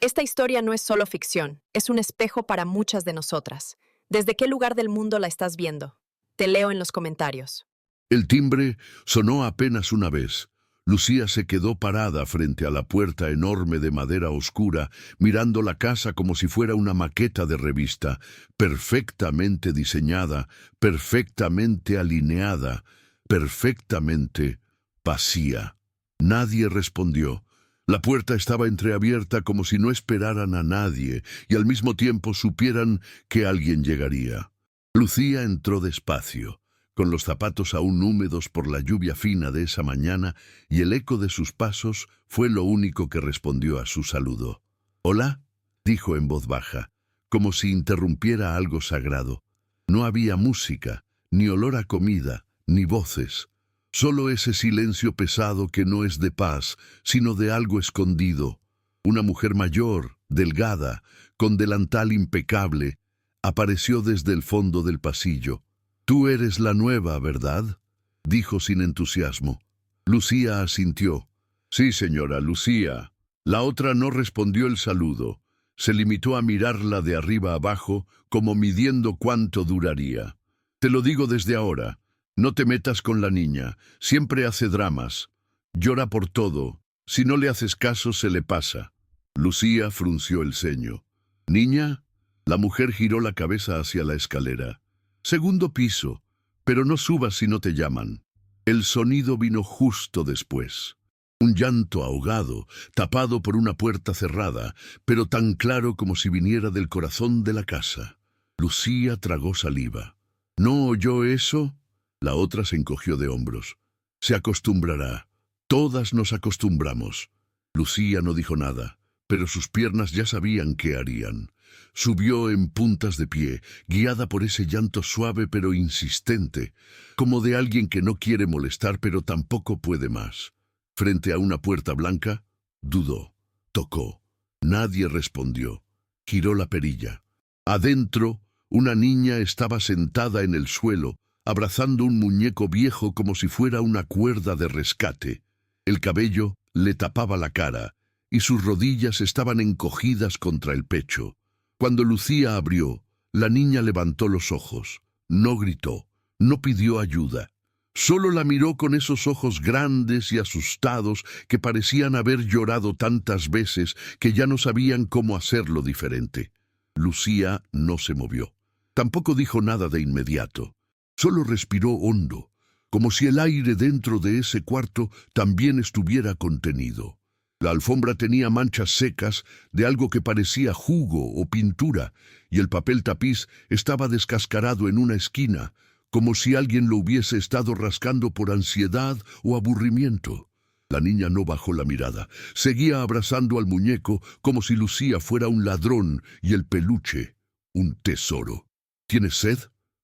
Esta historia no es solo ficción, es un espejo para muchas de nosotras. ¿Desde qué lugar del mundo la estás viendo? Te leo en los comentarios. El timbre sonó apenas una vez. Lucía se quedó parada frente a la puerta enorme de madera oscura, mirando la casa como si fuera una maqueta de revista, perfectamente diseñada, perfectamente alineada, perfectamente vacía. Nadie respondió. La puerta estaba entreabierta como si no esperaran a nadie y al mismo tiempo supieran que alguien llegaría. Lucía entró despacio, con los zapatos aún húmedos por la lluvia fina de esa mañana, y el eco de sus pasos fue lo único que respondió a su saludo. «¿Hola?», dijo en voz baja, como si interrumpiera algo sagrado. No había música, ni olor a comida, ni voces. Solo ese silencio pesado que no es de paz, sino de algo escondido. Una mujer mayor, delgada, con delantal impecable, apareció desde el fondo del pasillo. «Tú eres la nueva, ¿verdad?», dijo sin entusiasmo. Lucía asintió. «Sí, señora, Lucía». La otra no respondió el saludo. Se limitó a mirarla de arriba abajo, como midiendo cuánto duraría. «Te lo digo desde ahora. No te metas con la niña. Siempre hace dramas. Llora por todo. Si no le haces caso, se le pasa». Lucía frunció el ceño. «¿Niña?». La mujer giró la cabeza hacia la escalera. «Segundo piso, pero no subas si no te llaman». El sonido vino justo después. Un llanto ahogado, tapado por una puerta cerrada, pero tan claro como si viniera del corazón de la casa. Lucía tragó saliva. «¿No oyó eso?». La otra se encogió de hombros. «Se acostumbrará. Todas nos acostumbramos». Lucía no dijo nada, pero sus piernas ya sabían qué harían. Subió en puntas de pie, guiada por ese llanto suave pero insistente, como de alguien que no quiere molestar pero tampoco puede más. Frente a una puerta blanca, dudó, tocó. Nadie respondió. Giró la perilla. Adentro, una niña estaba sentada en el suelo, abrazando un muñeco viejo como si fuera una cuerda de rescate. El cabello le tapaba la cara, y sus rodillas estaban encogidas contra el pecho. Cuando Lucía abrió, la niña levantó los ojos. No gritó, no pidió ayuda. Solo la miró con esos ojos grandes y asustados que parecían haber llorado tantas veces que ya no sabían cómo hacerlo diferente. Lucía no se movió. Tampoco dijo nada de inmediato. Solo respiró hondo, como si el aire dentro de ese cuarto también estuviera contenido. La alfombra tenía manchas secas de algo que parecía jugo o pintura, y el papel tapiz estaba descascarado en una esquina, como si alguien lo hubiese estado rascando por ansiedad o aburrimiento. La niña no bajó la mirada. Seguía abrazando al muñeco como si Lucía fuera un ladrón y el peluche un tesoro. «¿Tienes sed?»,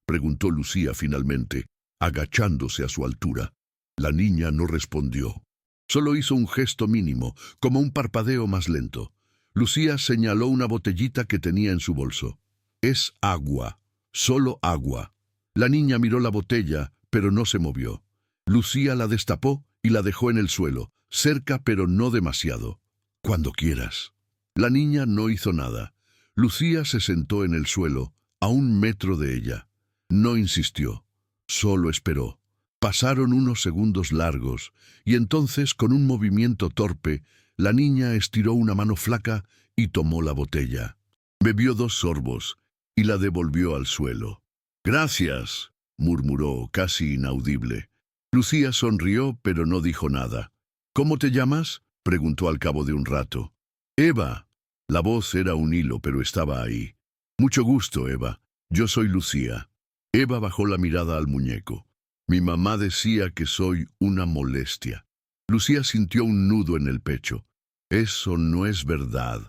preguntó Lucía finalmente, agachándose a su altura. La niña no respondió. Solo hizo un gesto mínimo, como un parpadeo más lento. Lucía señaló una botellita que tenía en su bolso. «Es agua, solo agua». La niña miró la botella, pero no se movió. Lucía la destapó y la dejó en el suelo, cerca pero no demasiado. «Cuando quieras». La niña no hizo nada. Lucía se sentó en el suelo, a 1 metro de ella. No insistió, solo esperó. Pasaron unos segundos largos, y entonces, con un movimiento torpe, la niña estiró una mano flaca y tomó la botella. Bebió 2 sorbos y la devolvió al suelo. «Gracias», murmuró, casi inaudible. Lucía sonrió, pero no dijo nada. «¿Cómo te llamas?», preguntó al cabo de un rato. «Eva». La voz era un hilo, pero estaba ahí. «Mucho gusto, Eva. Yo soy Lucía». Eva bajó la mirada al muñeco. «Mi mamá decía que soy una molestia». Lucía sintió un nudo en el pecho. «Eso no es verdad».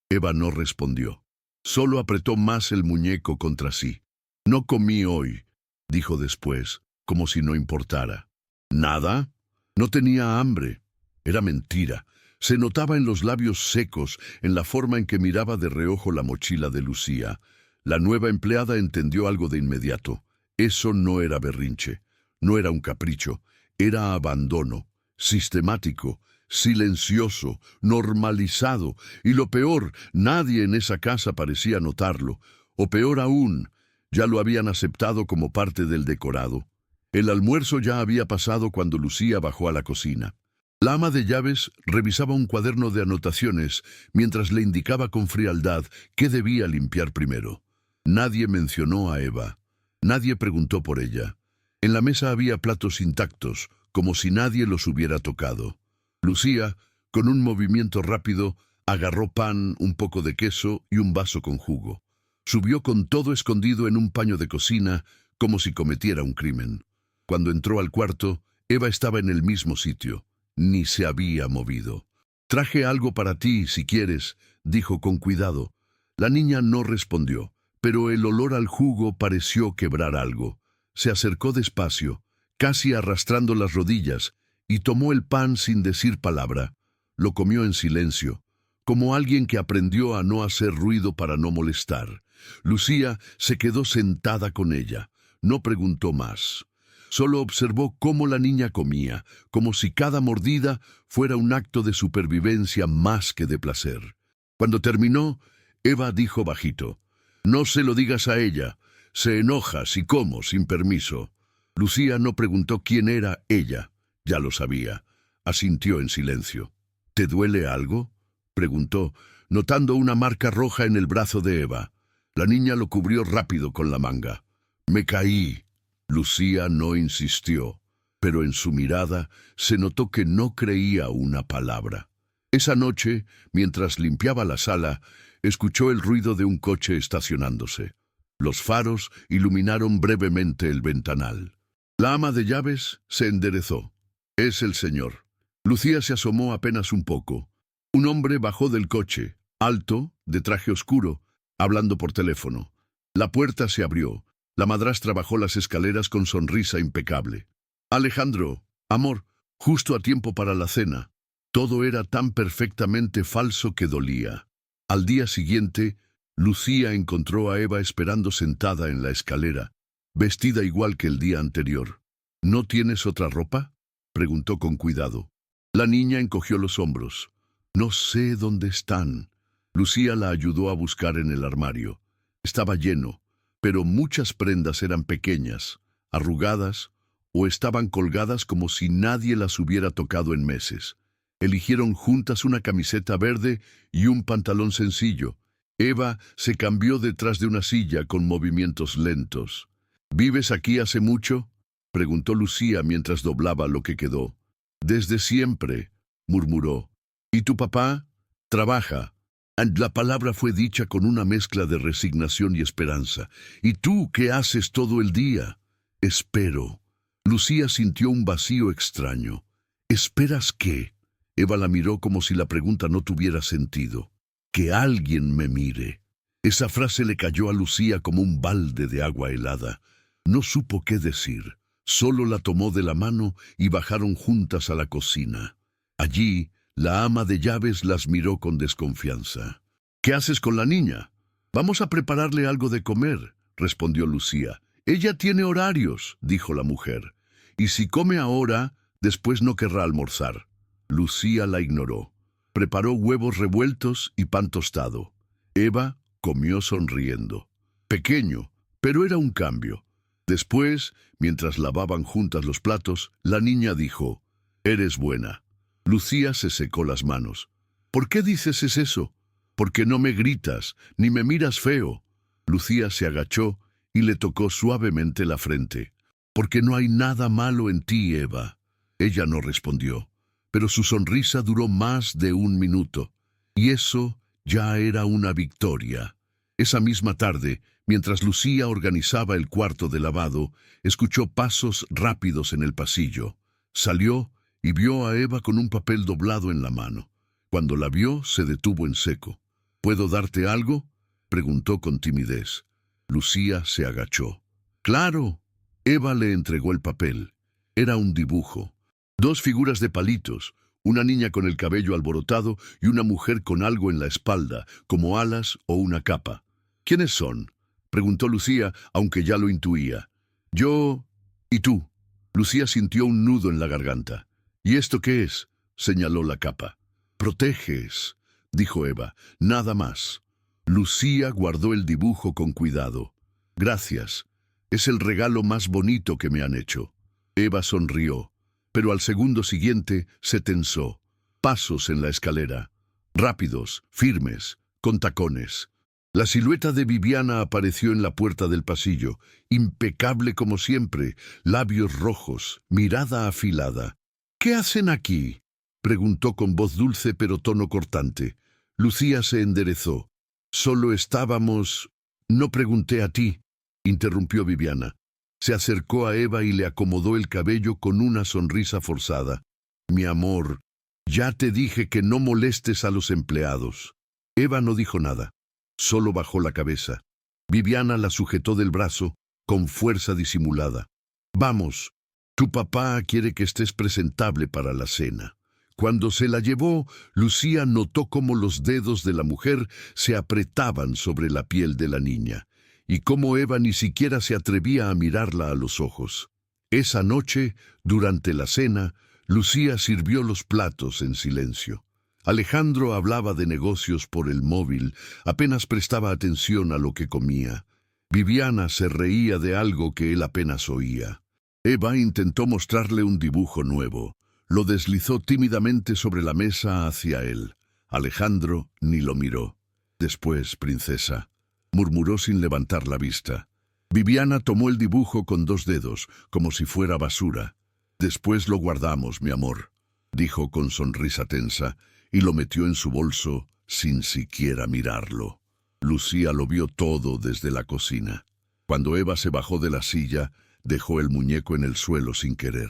Eva no respondió. Solo apretó más el muñeco contra sí. «No comí hoy», dijo después, como si no importara. «¿Nada?». No tenía hambre. Era mentira. Se notaba en los labios secos, en la forma en que miraba de reojo la mochila de Lucía. La nueva empleada entendió algo de inmediato. Eso no era berrinche. No era un capricho. Era abandono. Sistemático, silencioso, normalizado, y lo peor, nadie en esa casa parecía notarlo, o peor aún, ya lo habían aceptado como parte del decorado. El almuerzo ya había pasado cuando Lucía bajó a la cocina. La ama de llaves revisaba un cuaderno de anotaciones mientras le indicaba con frialdad qué debía limpiar primero. Nadie mencionó a Eva. Nadie preguntó por ella. En la mesa había platos intactos, como si nadie los hubiera tocado. Lucía, con un movimiento rápido, agarró pan, un poco de queso y un vaso con jugo. Subió con todo escondido en un paño de cocina, como si cometiera un crimen. Cuando entró al cuarto, Eva estaba en el mismo sitio. Ni se había movido. «Traje algo para ti, si quieres», dijo con cuidado. La niña no respondió, pero el olor al jugo pareció quebrar algo. Se acercó despacio, casi arrastrando las rodillas, y tomó el pan sin decir palabra. Lo comió en silencio, como alguien que aprendió a no hacer ruido para no molestar. Lucía se quedó sentada con ella. No preguntó más. Solo observó cómo la niña comía, como si cada mordida fuera un acto de supervivencia más que de placer. Cuando terminó, Eva dijo bajito: «No se lo digas a ella. Se enoja si como sin permiso». Lucía no preguntó quién era ella. Ya lo sabía. Asintió en silencio. «¿Te duele algo?», preguntó, notando una marca roja en el brazo de Eva. La niña lo cubrió rápido con la manga. «Me caí». Lucía no insistió, pero en su mirada se notó que no creía una palabra. Esa noche, mientras limpiaba la sala, escuchó el ruido de un coche estacionándose. Los faros iluminaron brevemente el ventanal. La ama de llaves se enderezó. «Es el señor». Lucía se asomó apenas un poco. Un hombre bajó del coche, alto, de traje oscuro, hablando por teléfono. La puerta se abrió. La madrastra bajó las escaleras con sonrisa impecable. «Alejandro, amor, justo a tiempo para la cena». Todo era tan perfectamente falso que dolía. Al día siguiente, Lucía encontró a Eva esperando sentada en la escalera, vestida igual que el día anterior. «¿No tienes otra ropa?», preguntó con cuidado. La niña encogió los hombros. «No sé dónde están». Lucía la ayudó a buscar en el armario. Estaba lleno, pero muchas prendas eran pequeñas, arrugadas o estaban colgadas como si nadie las hubiera tocado en meses. Eligieron juntas una camiseta verde y un pantalón sencillo. Eva se cambió detrás de una silla con movimientos lentos. «¿Vives aquí hace mucho?», preguntó Lucía mientras doblaba lo que quedó. «Desde siempre», murmuró. «¿Y tu papá?» «Trabaja». La palabra fue dicha con una mezcla de resignación y esperanza. «¿Y tú qué haces todo el día?» «Espero». Lucía sintió un vacío extraño. «¿Esperas qué?». Eva la miró como si la pregunta no tuviera sentido. «Que alguien me mire». Esa frase le cayó a Lucía como un balde de agua helada. No supo qué decir. Solo la tomó de la mano y bajaron juntas a la cocina. Allí, la ama de llaves las miró con desconfianza. «¿Qué haces con la niña?». «Vamos a prepararle algo de comer», respondió Lucía. «Ella tiene horarios», dijo la mujer. «Y si come ahora, después no querrá almorzar». Lucía la ignoró. Preparó huevos revueltos y pan tostado. Eva comió sonriendo. Pequeño, pero era un cambio. Después, mientras lavaban juntas los platos, la niña dijo: «Eres buena». Lucía se secó las manos. «¿Por qué dices eso?». «Porque no me gritas, ni me miras feo». Lucía se agachó y le tocó suavemente la frente. «Porque no hay nada malo en ti, Eva». Ella no respondió, pero su sonrisa duró más de un minuto, y eso ya era una victoria. Esa misma tarde, mientras Lucía organizaba el cuarto de lavado, escuchó pasos rápidos en el pasillo. Salió y vio a Eva con un papel doblado en la mano. Cuando la vio, se detuvo en seco. «¿Puedo darte algo?», preguntó con timidez. Lucía se agachó. «Claro». Eva le entregó el papel. Era un dibujo. 2 figuras de palitos, una niña con el cabello alborotado y una mujer con algo en la espalda, como alas o una capa. «¿Quiénes son?», preguntó Lucía, aunque ya lo intuía. «Yo y tú». Lucía sintió un nudo en la garganta. «¿Y esto qué es?», señaló la capa. Proteges, dijo Eva, nada más. Lucía guardó el dibujo con cuidado. Gracias, es el regalo más bonito que me han hecho. Eva sonrió, pero al segundo siguiente se tensó. Pasos en la escalera, rápidos, firmes, con tacones. La silueta de Viviana apareció en la puerta del pasillo, impecable como siempre, labios rojos, mirada afilada. «¿Qué hacen aquí?», preguntó con voz dulce pero tono cortante. Lucía se enderezó. «Solo estábamos...». «No pregunté a ti», interrumpió Viviana. Se acercó a Eva y le acomodó el cabello con una sonrisa forzada. «Mi amor, ya te dije que no molestes a los empleados». Eva no dijo nada. Solo bajó la cabeza. Viviana la sujetó del brazo, con fuerza disimulada. «Vamos, tu papá quiere que estés presentable para la cena». Cuando se la llevó, Lucía notó cómo los dedos de la mujer se apretaban sobre la piel de la niña, y cómo Eva ni siquiera se atrevía a mirarla a los ojos. Esa noche, durante la cena, Lucía sirvió los platos en silencio. Alejandro hablaba de negocios por el móvil, apenas prestaba atención a lo que comía. Viviana se reía de algo que él apenas oía. Eva intentó mostrarle un dibujo nuevo. Lo deslizó tímidamente sobre la mesa hacia él. Alejandro ni lo miró. «Después, princesa», murmuró sin levantar la vista. Viviana tomó el dibujo con 2 dedos, como si fuera basura. «Después lo guardamos, mi amor», dijo con sonrisa tensa, y lo metió en su bolso sin siquiera mirarlo. Lucía lo vio todo desde la cocina. Cuando Eva se bajó de la silla, dejó el muñeco en el suelo sin querer.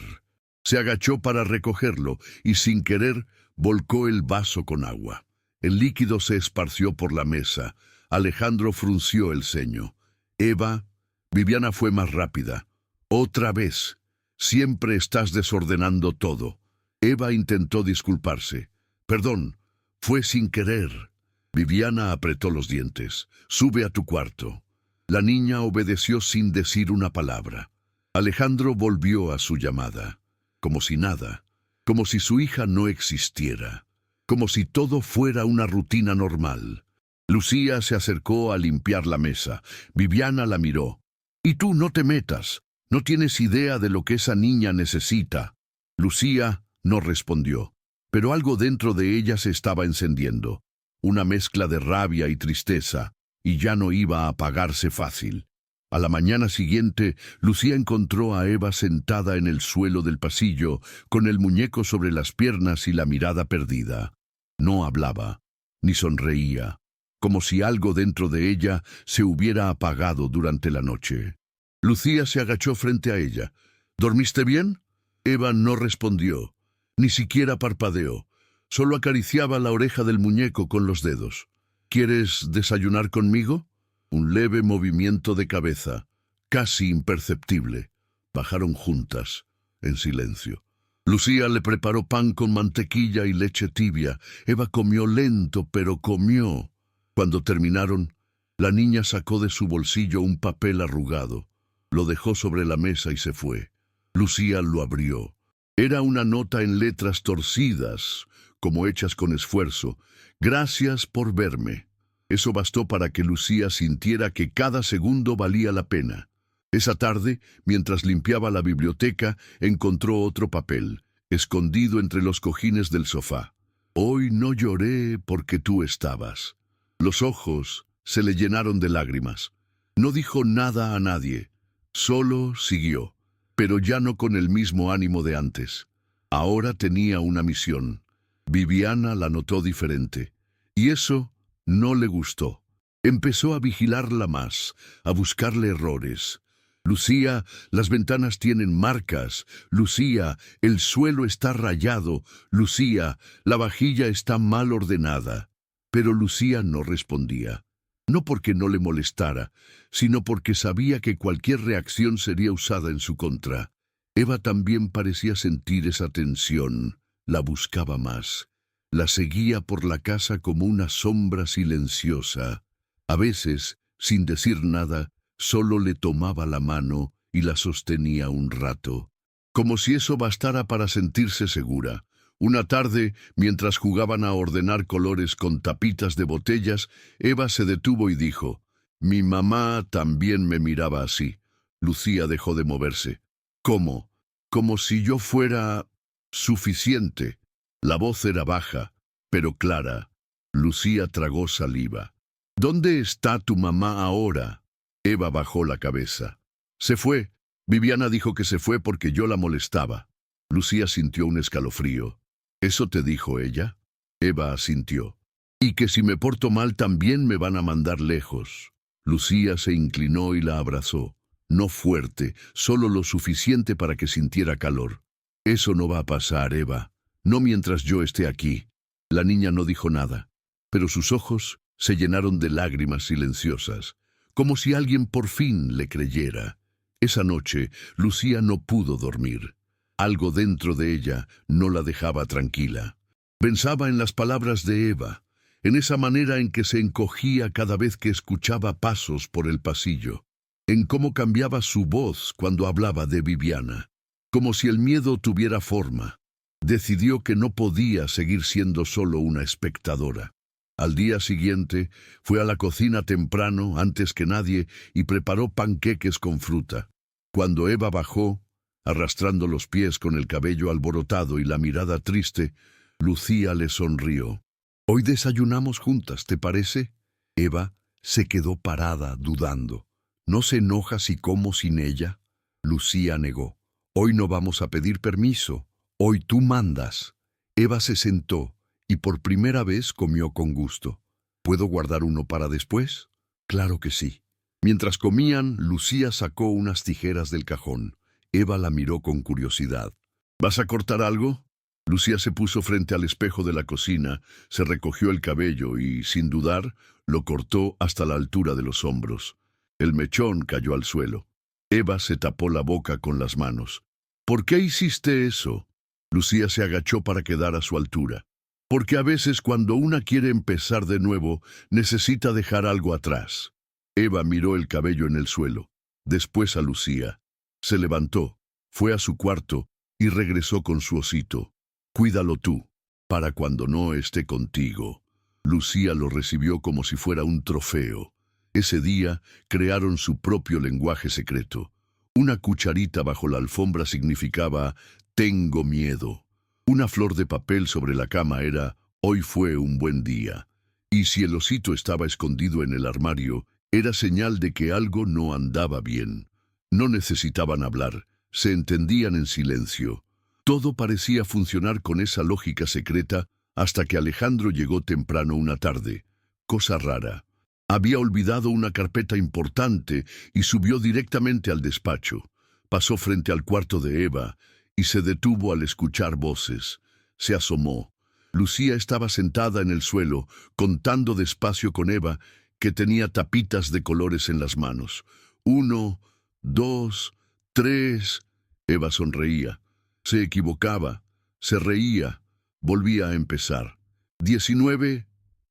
Se agachó para recogerlo y sin querer volcó el vaso con agua. El líquido se esparció por la mesa. Alejandro frunció el ceño. «Eva», Viviana fue más rápida. «Otra vez. Siempre estás desordenando todo». Eva intentó disculparse. «Perdón, fue sin querer». Viviana apretó los dientes. «Sube a tu cuarto». La niña obedeció sin decir una palabra. Alejandro volvió a su llamada. Como si nada, como si su hija no existiera, como si todo fuera una rutina normal. Lucía se acercó a limpiar la mesa. Viviana la miró. «Y tú no te metas, no tienes idea de lo que esa niña necesita». Lucía no respondió, pero algo dentro de ella se estaba encendiendo, una mezcla de rabia y tristeza, y ya no iba a apagarse fácil. A la mañana siguiente, Lucía encontró a Eva sentada en el suelo del pasillo, con el muñeco sobre las piernas y la mirada perdida. No hablaba, ni sonreía, como si algo dentro de ella se hubiera apagado durante la noche. Lucía se agachó frente a ella. «¿Dormiste bien?». Eva no respondió, ni siquiera parpadeó, solo acariciaba la oreja del muñeco con los dedos. «¿Quieres desayunar conmigo?». Un leve movimiento de cabeza, casi imperceptible. Bajaron juntas, en silencio. Lucía le preparó pan con mantequilla y leche tibia. Eva comió lento, pero comió. Cuando terminaron, la niña sacó de su bolsillo un papel arrugado. Lo dejó sobre la mesa y se fue. Lucía lo abrió. Era una nota en letras torcidas, como hechas con esfuerzo. «Gracias por verme». Eso bastó para que Lucía sintiera que cada segundo valía la pena. Esa tarde, mientras limpiaba la biblioteca, encontró otro papel, escondido entre los cojines del sofá. «Hoy no lloré porque tú estabas». Los ojos se le llenaron de lágrimas. No dijo nada a nadie, solo siguió, pero ya no con el mismo ánimo de antes. Ahora tenía una misión. Viviana la notó diferente, y eso no le gustó. Empezó a vigilarla más, a buscarle errores. «Lucía, las ventanas tienen marcas. Lucía, el suelo está rayado. Lucía, la vajilla está mal ordenada». Pero Lucía no respondía. No porque no le molestara, sino porque sabía que cualquier reacción sería usada en su contra. Eva también parecía sentir esa tensión. La buscaba más. La seguía por la casa como una sombra silenciosa. A veces, sin decir nada, solo le tomaba la mano y la sostenía un rato. Como si eso bastara para sentirse segura. Una tarde, mientras jugaban a ordenar colores con tapitas de botellas, Eva se detuvo y dijo: «Mi mamá también me miraba así». Lucía dejó de moverse. «¿Cómo? Como si yo fuera suficiente». La voz era baja, pero clara. Lucía tragó saliva. «¿Dónde está tu mamá ahora?» Eva bajó la cabeza. «Se fue. Viviana dijo que se fue porque yo la molestaba». Lucía sintió un escalofrío. «¿Eso te dijo ella?» Eva asintió. «Y que si me porto mal también me van a mandar lejos». Lucía se inclinó y la abrazó. No fuerte, solo lo suficiente para que sintiera calor. «Eso no va a pasar, Eva. No mientras yo esté aquí». La niña no dijo nada, pero sus ojos se llenaron de lágrimas silenciosas, como si alguien por fin le creyera. Esa noche, Lucía no pudo dormir. Algo dentro de ella no la dejaba tranquila. Pensaba en las palabras de Eva, en esa manera en que se encogía cada vez que escuchaba pasos por el pasillo, en cómo cambiaba su voz cuando hablaba de Viviana, como si el miedo tuviera forma. Decidió que no podía seguir siendo solo una espectadora. Al día siguiente, fue a la cocina temprano, antes que nadie, y preparó panqueques con fruta. Cuando Eva bajó, arrastrando los pies con el cabello alborotado y la mirada triste, Lucía le sonrió. «Hoy desayunamos juntas, ¿te parece?» Eva se quedó parada, dudando. «¿No se enoja si como sin ella?» Lucía negó. «Hoy no vamos a pedir permiso. Hoy tú mandas». Eva se sentó y por primera vez comió con gusto. «¿Puedo guardar uno para después?» «Claro que sí». Mientras comían, Lucía sacó unas tijeras del cajón. Eva la miró con curiosidad. «¿Vas a cortar algo?» Lucía se puso frente al espejo de la cocina, se recogió el cabello y, sin dudar, lo cortó hasta la altura de los hombros. El mechón cayó al suelo. Eva se tapó la boca con las manos. «¿Por qué hiciste eso?» Lucía se agachó para quedar a su altura. «Porque a veces cuando una quiere empezar de nuevo, necesita dejar algo atrás». Eva miró el cabello en el suelo, después a Lucía. Se levantó, fue a su cuarto y regresó con su osito. «Cuídalo tú, para cuando no esté contigo». Lucía lo recibió como si fuera un trofeo. Ese día crearon su propio lenguaje secreto. Una cucharita bajo la alfombra significaba «tengo miedo». Una flor de papel sobre la cama era «hoy fue un buen día». Y si el osito estaba escondido en el armario, era señal de que algo no andaba bien. No necesitaban hablar, se entendían en silencio. Todo parecía funcionar con esa lógica secreta hasta que Alejandro llegó temprano una tarde. Cosa rara. Había olvidado una carpeta importante y subió directamente al despacho. Pasó frente al cuarto de Eva y se detuvo al escuchar voces. Se asomó. Lucía estaba sentada en el suelo, contando despacio con Eva, que tenía tapitas de colores en las manos. 1, 2, 3. Eva sonreía. Se equivocaba, se reía, volvía a empezar. 19,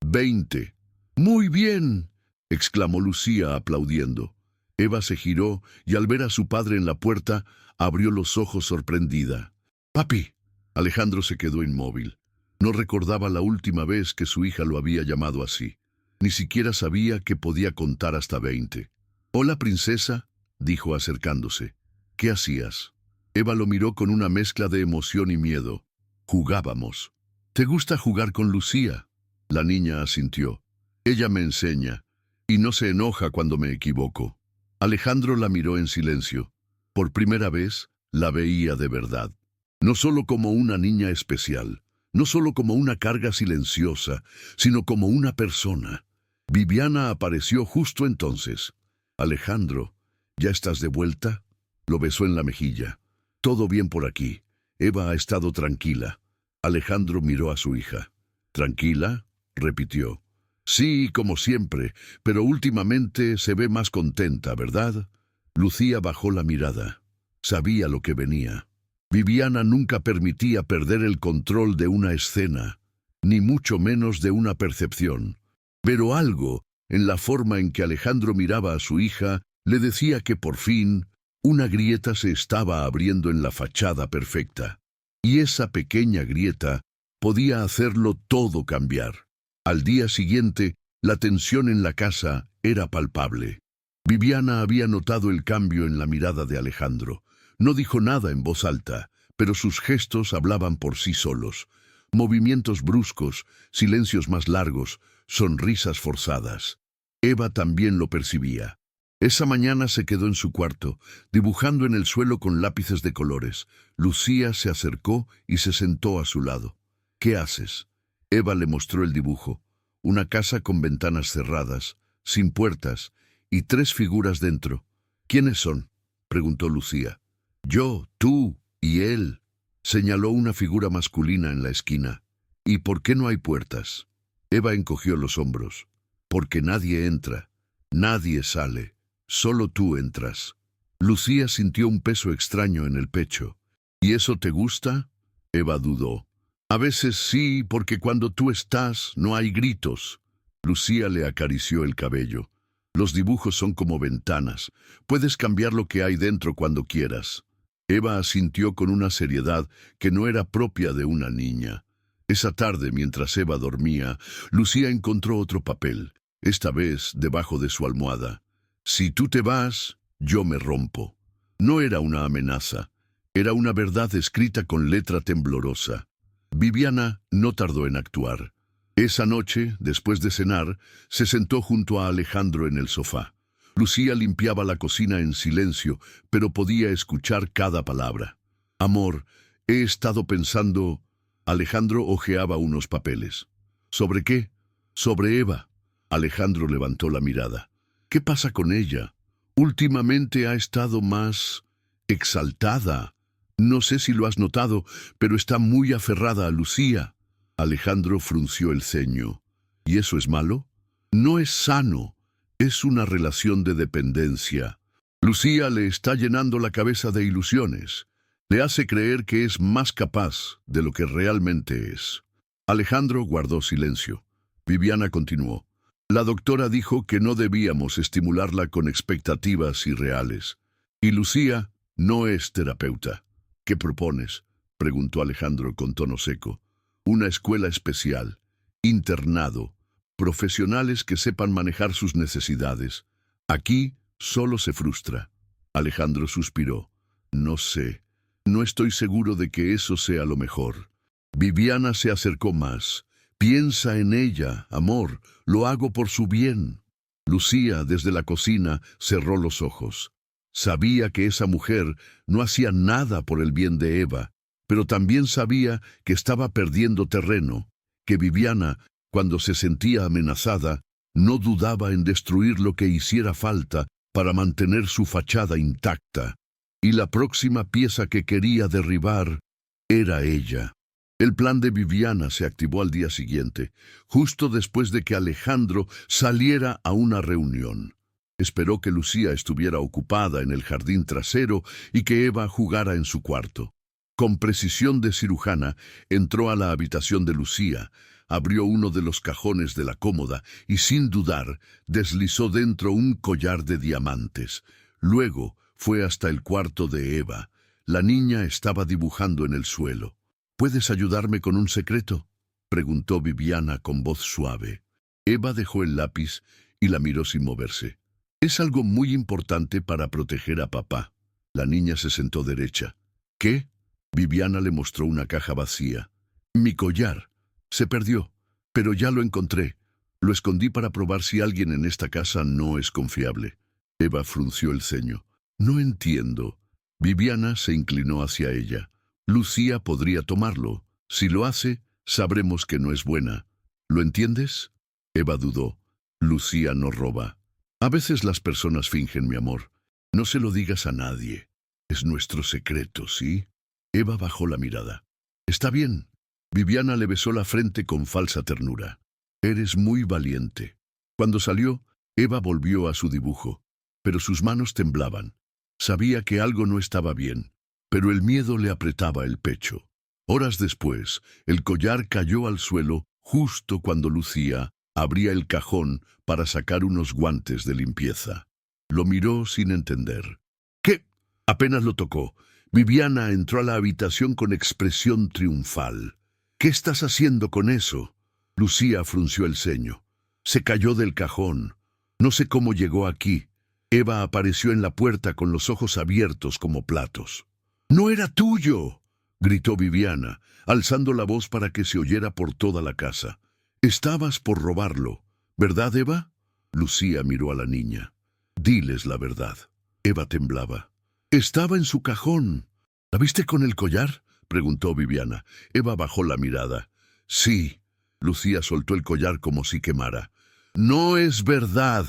20. «¡Muy bien!», exclamó Lucía aplaudiendo. Eva se giró y al ver a su padre en la puerta, abrió los ojos sorprendida. «¡Papi!». Alejandro se quedó inmóvil. No recordaba la última vez que su hija lo había llamado así. Ni siquiera sabía que podía contar hasta 20. «Hola, princesa», dijo acercándose. «¿Qué hacías?». Eva lo miró con una mezcla de emoción y miedo. «Jugábamos». «¿Te gusta jugar con Lucía?». La niña asintió. «Ella me enseña, y no se enoja cuando me equivoco». Alejandro la miró en silencio. Por primera vez, la veía de verdad. No solo como una niña especial, no solo como una carga silenciosa, sino como una persona. Viviana apareció justo entonces. «Alejandro, ¿ya estás de vuelta?». Lo besó en la mejilla. «Todo bien por aquí. Eva ha estado tranquila». Alejandro miró a su hija. «¿Tranquila?», repitió. «Sí, como siempre, pero últimamente se ve más contenta, ¿verdad?». Lucía bajó la mirada. Sabía lo que venía. Viviana nunca permitía perder el control de una escena, ni mucho menos de una percepción. Pero algo, en la forma en que Alejandro miraba a su hija, le decía que por fin una grieta se estaba abriendo en la fachada perfecta. Y esa pequeña grieta podía hacerlo todo cambiar. Al día siguiente, la tensión en la casa era palpable. Viviana había notado el cambio en la mirada de Alejandro. No dijo nada en voz alta, pero sus gestos hablaban por sí solos. Movimientos bruscos, silencios más largos, sonrisas forzadas. Eva también lo percibía. Esa mañana se quedó en su cuarto, dibujando en el suelo con lápices de colores. Lucía se acercó y se sentó a su lado. ¿Qué haces? Eva le mostró el dibujo. Una casa con ventanas cerradas, sin puertas, y 3 figuras dentro. ¿Quiénes son?, preguntó Lucía. Yo, tú y él, señaló una figura masculina en la esquina. ¿Y por qué no hay puertas? Eva encogió los hombros. Porque nadie entra, nadie sale, solo tú entras. Lucía sintió un peso extraño en el pecho. ¿Y eso te gusta? Eva dudó. A veces sí, porque cuando tú estás, no hay gritos. Lucía le acarició el cabello. Los dibujos son como ventanas. Puedes cambiar lo que hay dentro cuando quieras. Eva asintió con una seriedad que no era propia de una niña. Esa tarde, mientras Eva dormía, Lucía encontró otro papel, esta vez debajo de su almohada. Si tú te vas, yo me rompo. No era una amenaza, era una verdad escrita con letra temblorosa. Viviana no tardó en actuar. Esa noche, después de cenar, se sentó junto a Alejandro en el sofá. Lucía limpiaba la cocina en silencio, pero podía escuchar cada palabra. Amor, he estado pensando... Alejandro hojeaba unos papeles. ¿Sobre qué? Sobre Eva. Alejandro levantó la mirada. ¿Qué pasa con ella? Últimamente ha estado más... exaltada. No sé si lo has notado, pero está muy aferrada a Lucía. Alejandro frunció el ceño. ¿Y eso es malo? No es sano. Es una relación de dependencia. Lucía le está llenando la cabeza de ilusiones. Le hace creer que es más capaz de lo que realmente es. Alejandro guardó silencio. Viviana continuó. La doctora dijo que no debíamos estimularla con expectativas irreales. Y Lucía no es terapeuta. ¿Qué propones?, preguntó Alejandro con tono seco. Una escuela especial, internado, profesionales que sepan manejar sus necesidades. Aquí solo se frustra. Alejandro suspiró. No sé. No estoy seguro de que eso sea lo mejor. Viviana se acercó más. Piensa en ella, amor. Lo hago por su bien. Lucía, desde la cocina, cerró los ojos. Sabía que esa mujer no hacía nada por el bien de Eva, pero también sabía que estaba perdiendo terreno, que Viviana, cuando se sentía amenazada, no dudaba en destruir lo que hiciera falta para mantener su fachada intacta. Y la próxima pieza que quería derribar era ella. El plan de Viviana se activó al día siguiente, justo después de que Alejandro saliera a una reunión. Esperó que Lucía estuviera ocupada en el jardín trasero y que Eva jugara en su cuarto. Con precisión de cirujana, entró a la habitación de Lucía, abrió uno de los cajones de la cómoda y, sin dudar, deslizó dentro un collar de diamantes. Luego fue hasta el cuarto de Eva. La niña estaba dibujando en el suelo. ¿Puedes ayudarme con un secreto?, preguntó Viviana con voz suave. Eva dejó el lápiz y la miró sin moverse. Es algo muy importante para proteger a papá. La niña se sentó derecha. ¿Qué? Viviana le mostró una caja vacía. Mi collar. Se perdió, pero ya lo encontré. Lo escondí para probar si alguien en esta casa no es confiable. Eva frunció el ceño. No entiendo. Viviana se inclinó hacia ella. Lucía podría tomarlo. Si lo hace, sabremos que no es buena. ¿Lo entiendes? Eva dudó. Lucía no roba. A veces las personas fingen, mi amor. No se lo digas a nadie. Es nuestro secreto, ¿sí? Eva bajó la mirada. Está bien. Viviana le besó la frente con falsa ternura. Eres muy valiente. Cuando salió, Eva volvió a su dibujo, pero sus manos temblaban. Sabía que algo no estaba bien, pero el miedo le apretaba el pecho. Horas después, el collar cayó al suelo justo cuando Lucía abría el cajón para sacar unos guantes de limpieza. Lo miró sin entender. ¿Qué? Apenas lo tocó. Viviana entró a la habitación con expresión triunfal. ¿Qué estás haciendo con eso? Lucía frunció el ceño. Se cayó del cajón. No sé cómo llegó aquí. Eva apareció en la puerta con los ojos abiertos como platos. ¡No era tuyo!, gritó Viviana, alzando la voz para que se oyera por toda la casa. Estabas por robarlo, ¿verdad, Eva? Lucía miró a la niña. Diles la verdad. Eva temblaba. Estaba en su cajón. ¿La viste con el collar?, preguntó Viviana. Eva bajó la mirada. Sí. Lucía soltó el collar como si quemara. No es verdad.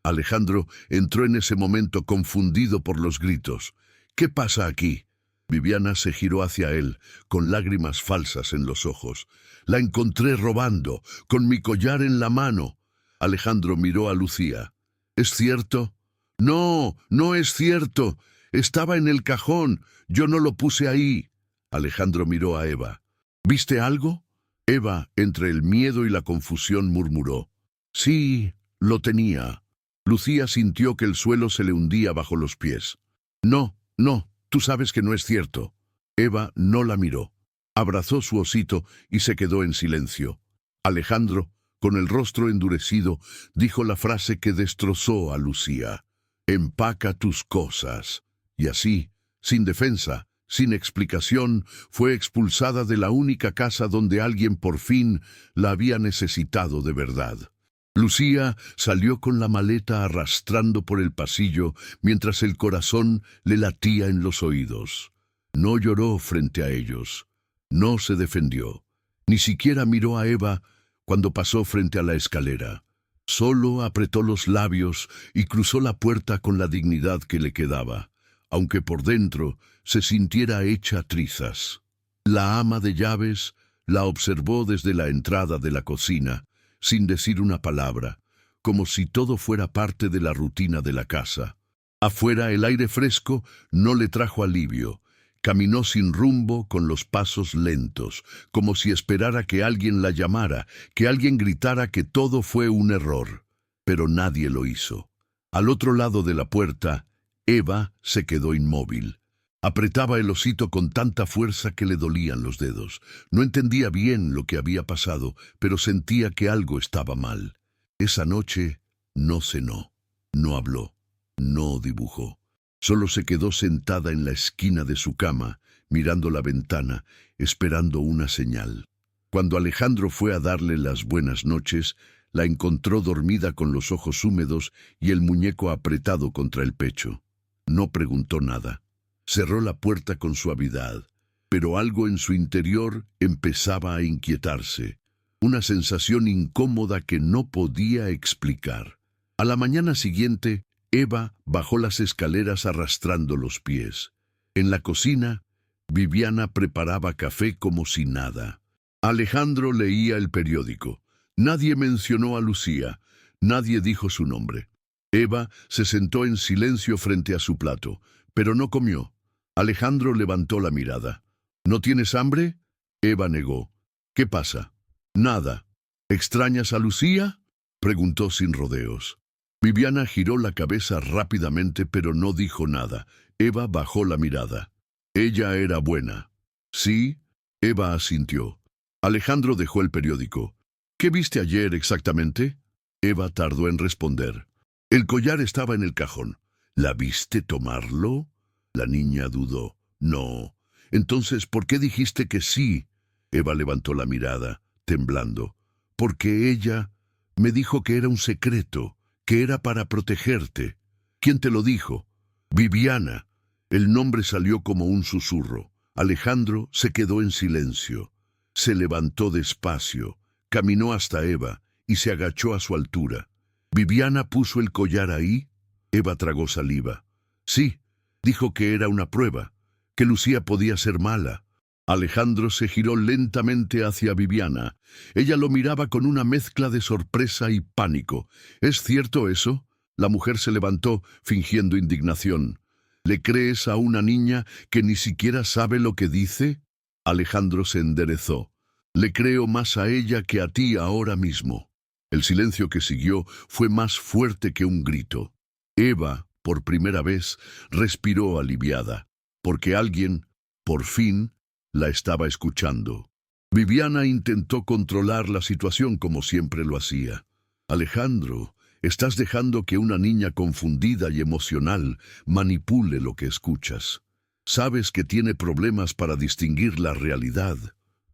Alejandro entró en ese momento confundido por los gritos. ¿Qué pasa aquí? Viviana se giró hacia él, con lágrimas falsas en los ojos. La encontré robando, con mi collar en la mano. Alejandro miró a Lucía. ¿Es cierto? No, no es cierto. Estaba en el cajón. Yo no lo puse ahí. Alejandro miró a Eva. ¿Viste algo? Eva, entre el miedo y la confusión, murmuró. Sí, lo tenía. Lucía sintió que el suelo se le hundía bajo los pies. No, no, tú sabes que no es cierto. Eva no la miró. Abrazó su osito y se quedó en silencio. Alejandro, con el rostro endurecido, dijo la frase que destrozó a Lucía. Empaca tus cosas. Y así, sin defensa, sin explicación, fue expulsada de la única casa donde alguien por fin la había necesitado de verdad. Lucía salió con la maleta arrastrando por el pasillo mientras el corazón le latía en los oídos. No lloró frente a ellos. No se defendió. Ni siquiera miró a Eva cuando pasó frente a la escalera. Solo apretó los labios y cruzó la puerta con la dignidad que le quedaba, aunque por dentro se sintiera hecha trizas. La ama de llaves la observó desde la entrada de la cocina, sin decir una palabra, como si todo fuera parte de la rutina de la casa. Afuera el aire fresco no le trajo alivio. Caminó sin rumbo, con los pasos lentos, como si esperara que alguien la llamara, que alguien gritara que todo fue un error. Pero nadie lo hizo. Al otro lado de la puerta, Eva se quedó inmóvil. Apretaba el osito con tanta fuerza que le dolían los dedos. No entendía bien lo que había pasado, pero sentía que algo estaba mal. Esa noche no cenó, no habló, no dibujó. Solo se quedó sentada en la esquina de su cama, mirando la ventana, esperando una señal. Cuando Alejandro fue a darle las buenas noches, la encontró dormida con los ojos húmedos y el muñeco apretado contra el pecho. No preguntó nada. Cerró la puerta con suavidad, pero algo en su interior empezaba a inquietarse. Una sensación incómoda que no podía explicar. A la mañana siguiente, Eva bajó las escaleras arrastrando los pies. En la cocina, Viviana preparaba café como si nada. Alejandro leía el periódico. Nadie mencionó a Lucía. Nadie dijo su nombre. Eva se sentó en silencio frente a su plato, pero no comió. Alejandro levantó la mirada. ¿No tienes hambre? Eva negó. ¿Qué pasa? Nada. ¿Extrañas a Lucía?, preguntó sin rodeos. Viviana giró la cabeza rápidamente, pero no dijo nada. Eva bajó la mirada. Ella era buena. Sí, Eva asintió. Alejandro dejó el periódico. ¿Qué viste ayer exactamente? Eva tardó en responder. El collar estaba en el cajón. ¿La viste tomarlo? La niña dudó. No. Entonces, ¿por qué dijiste que sí? Eva levantó la mirada, temblando. Porque ella me dijo que era un secreto, que era para protegerte. ¿Quién te lo dijo? Viviana. El nombre salió como un susurro. Alejandro se quedó en silencio. Se levantó despacio, caminó hasta Eva y se agachó a su altura. ¿Viviana puso el collar ahí? Eva tragó saliva. Sí, dijo que era una prueba, que Lucía podía ser mala. Alejandro se giró lentamente hacia Viviana. Ella lo miraba con una mezcla de sorpresa y pánico. ¿Es cierto eso? La mujer se levantó, fingiendo indignación. ¿Le crees a una niña que ni siquiera sabe lo que dice? Alejandro se enderezó. Le creo más a ella que a ti ahora mismo. El silencio que siguió fue más fuerte que un grito. Eva, por primera vez, respiró aliviada. porque alguien, por fin, la estaba escuchando. Viviana intentó controlar la situación como siempre lo hacía. Alejandro, estás dejando que una niña confundida y emocional manipule lo que escuchas. Sabes que tiene problemas para distinguir la realidad.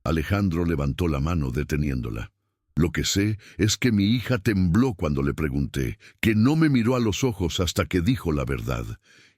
Alejandro levantó la mano deteniéndola. Lo que sé es que mi hija tembló cuando le pregunté, que no me miró a los ojos hasta que dijo la verdad.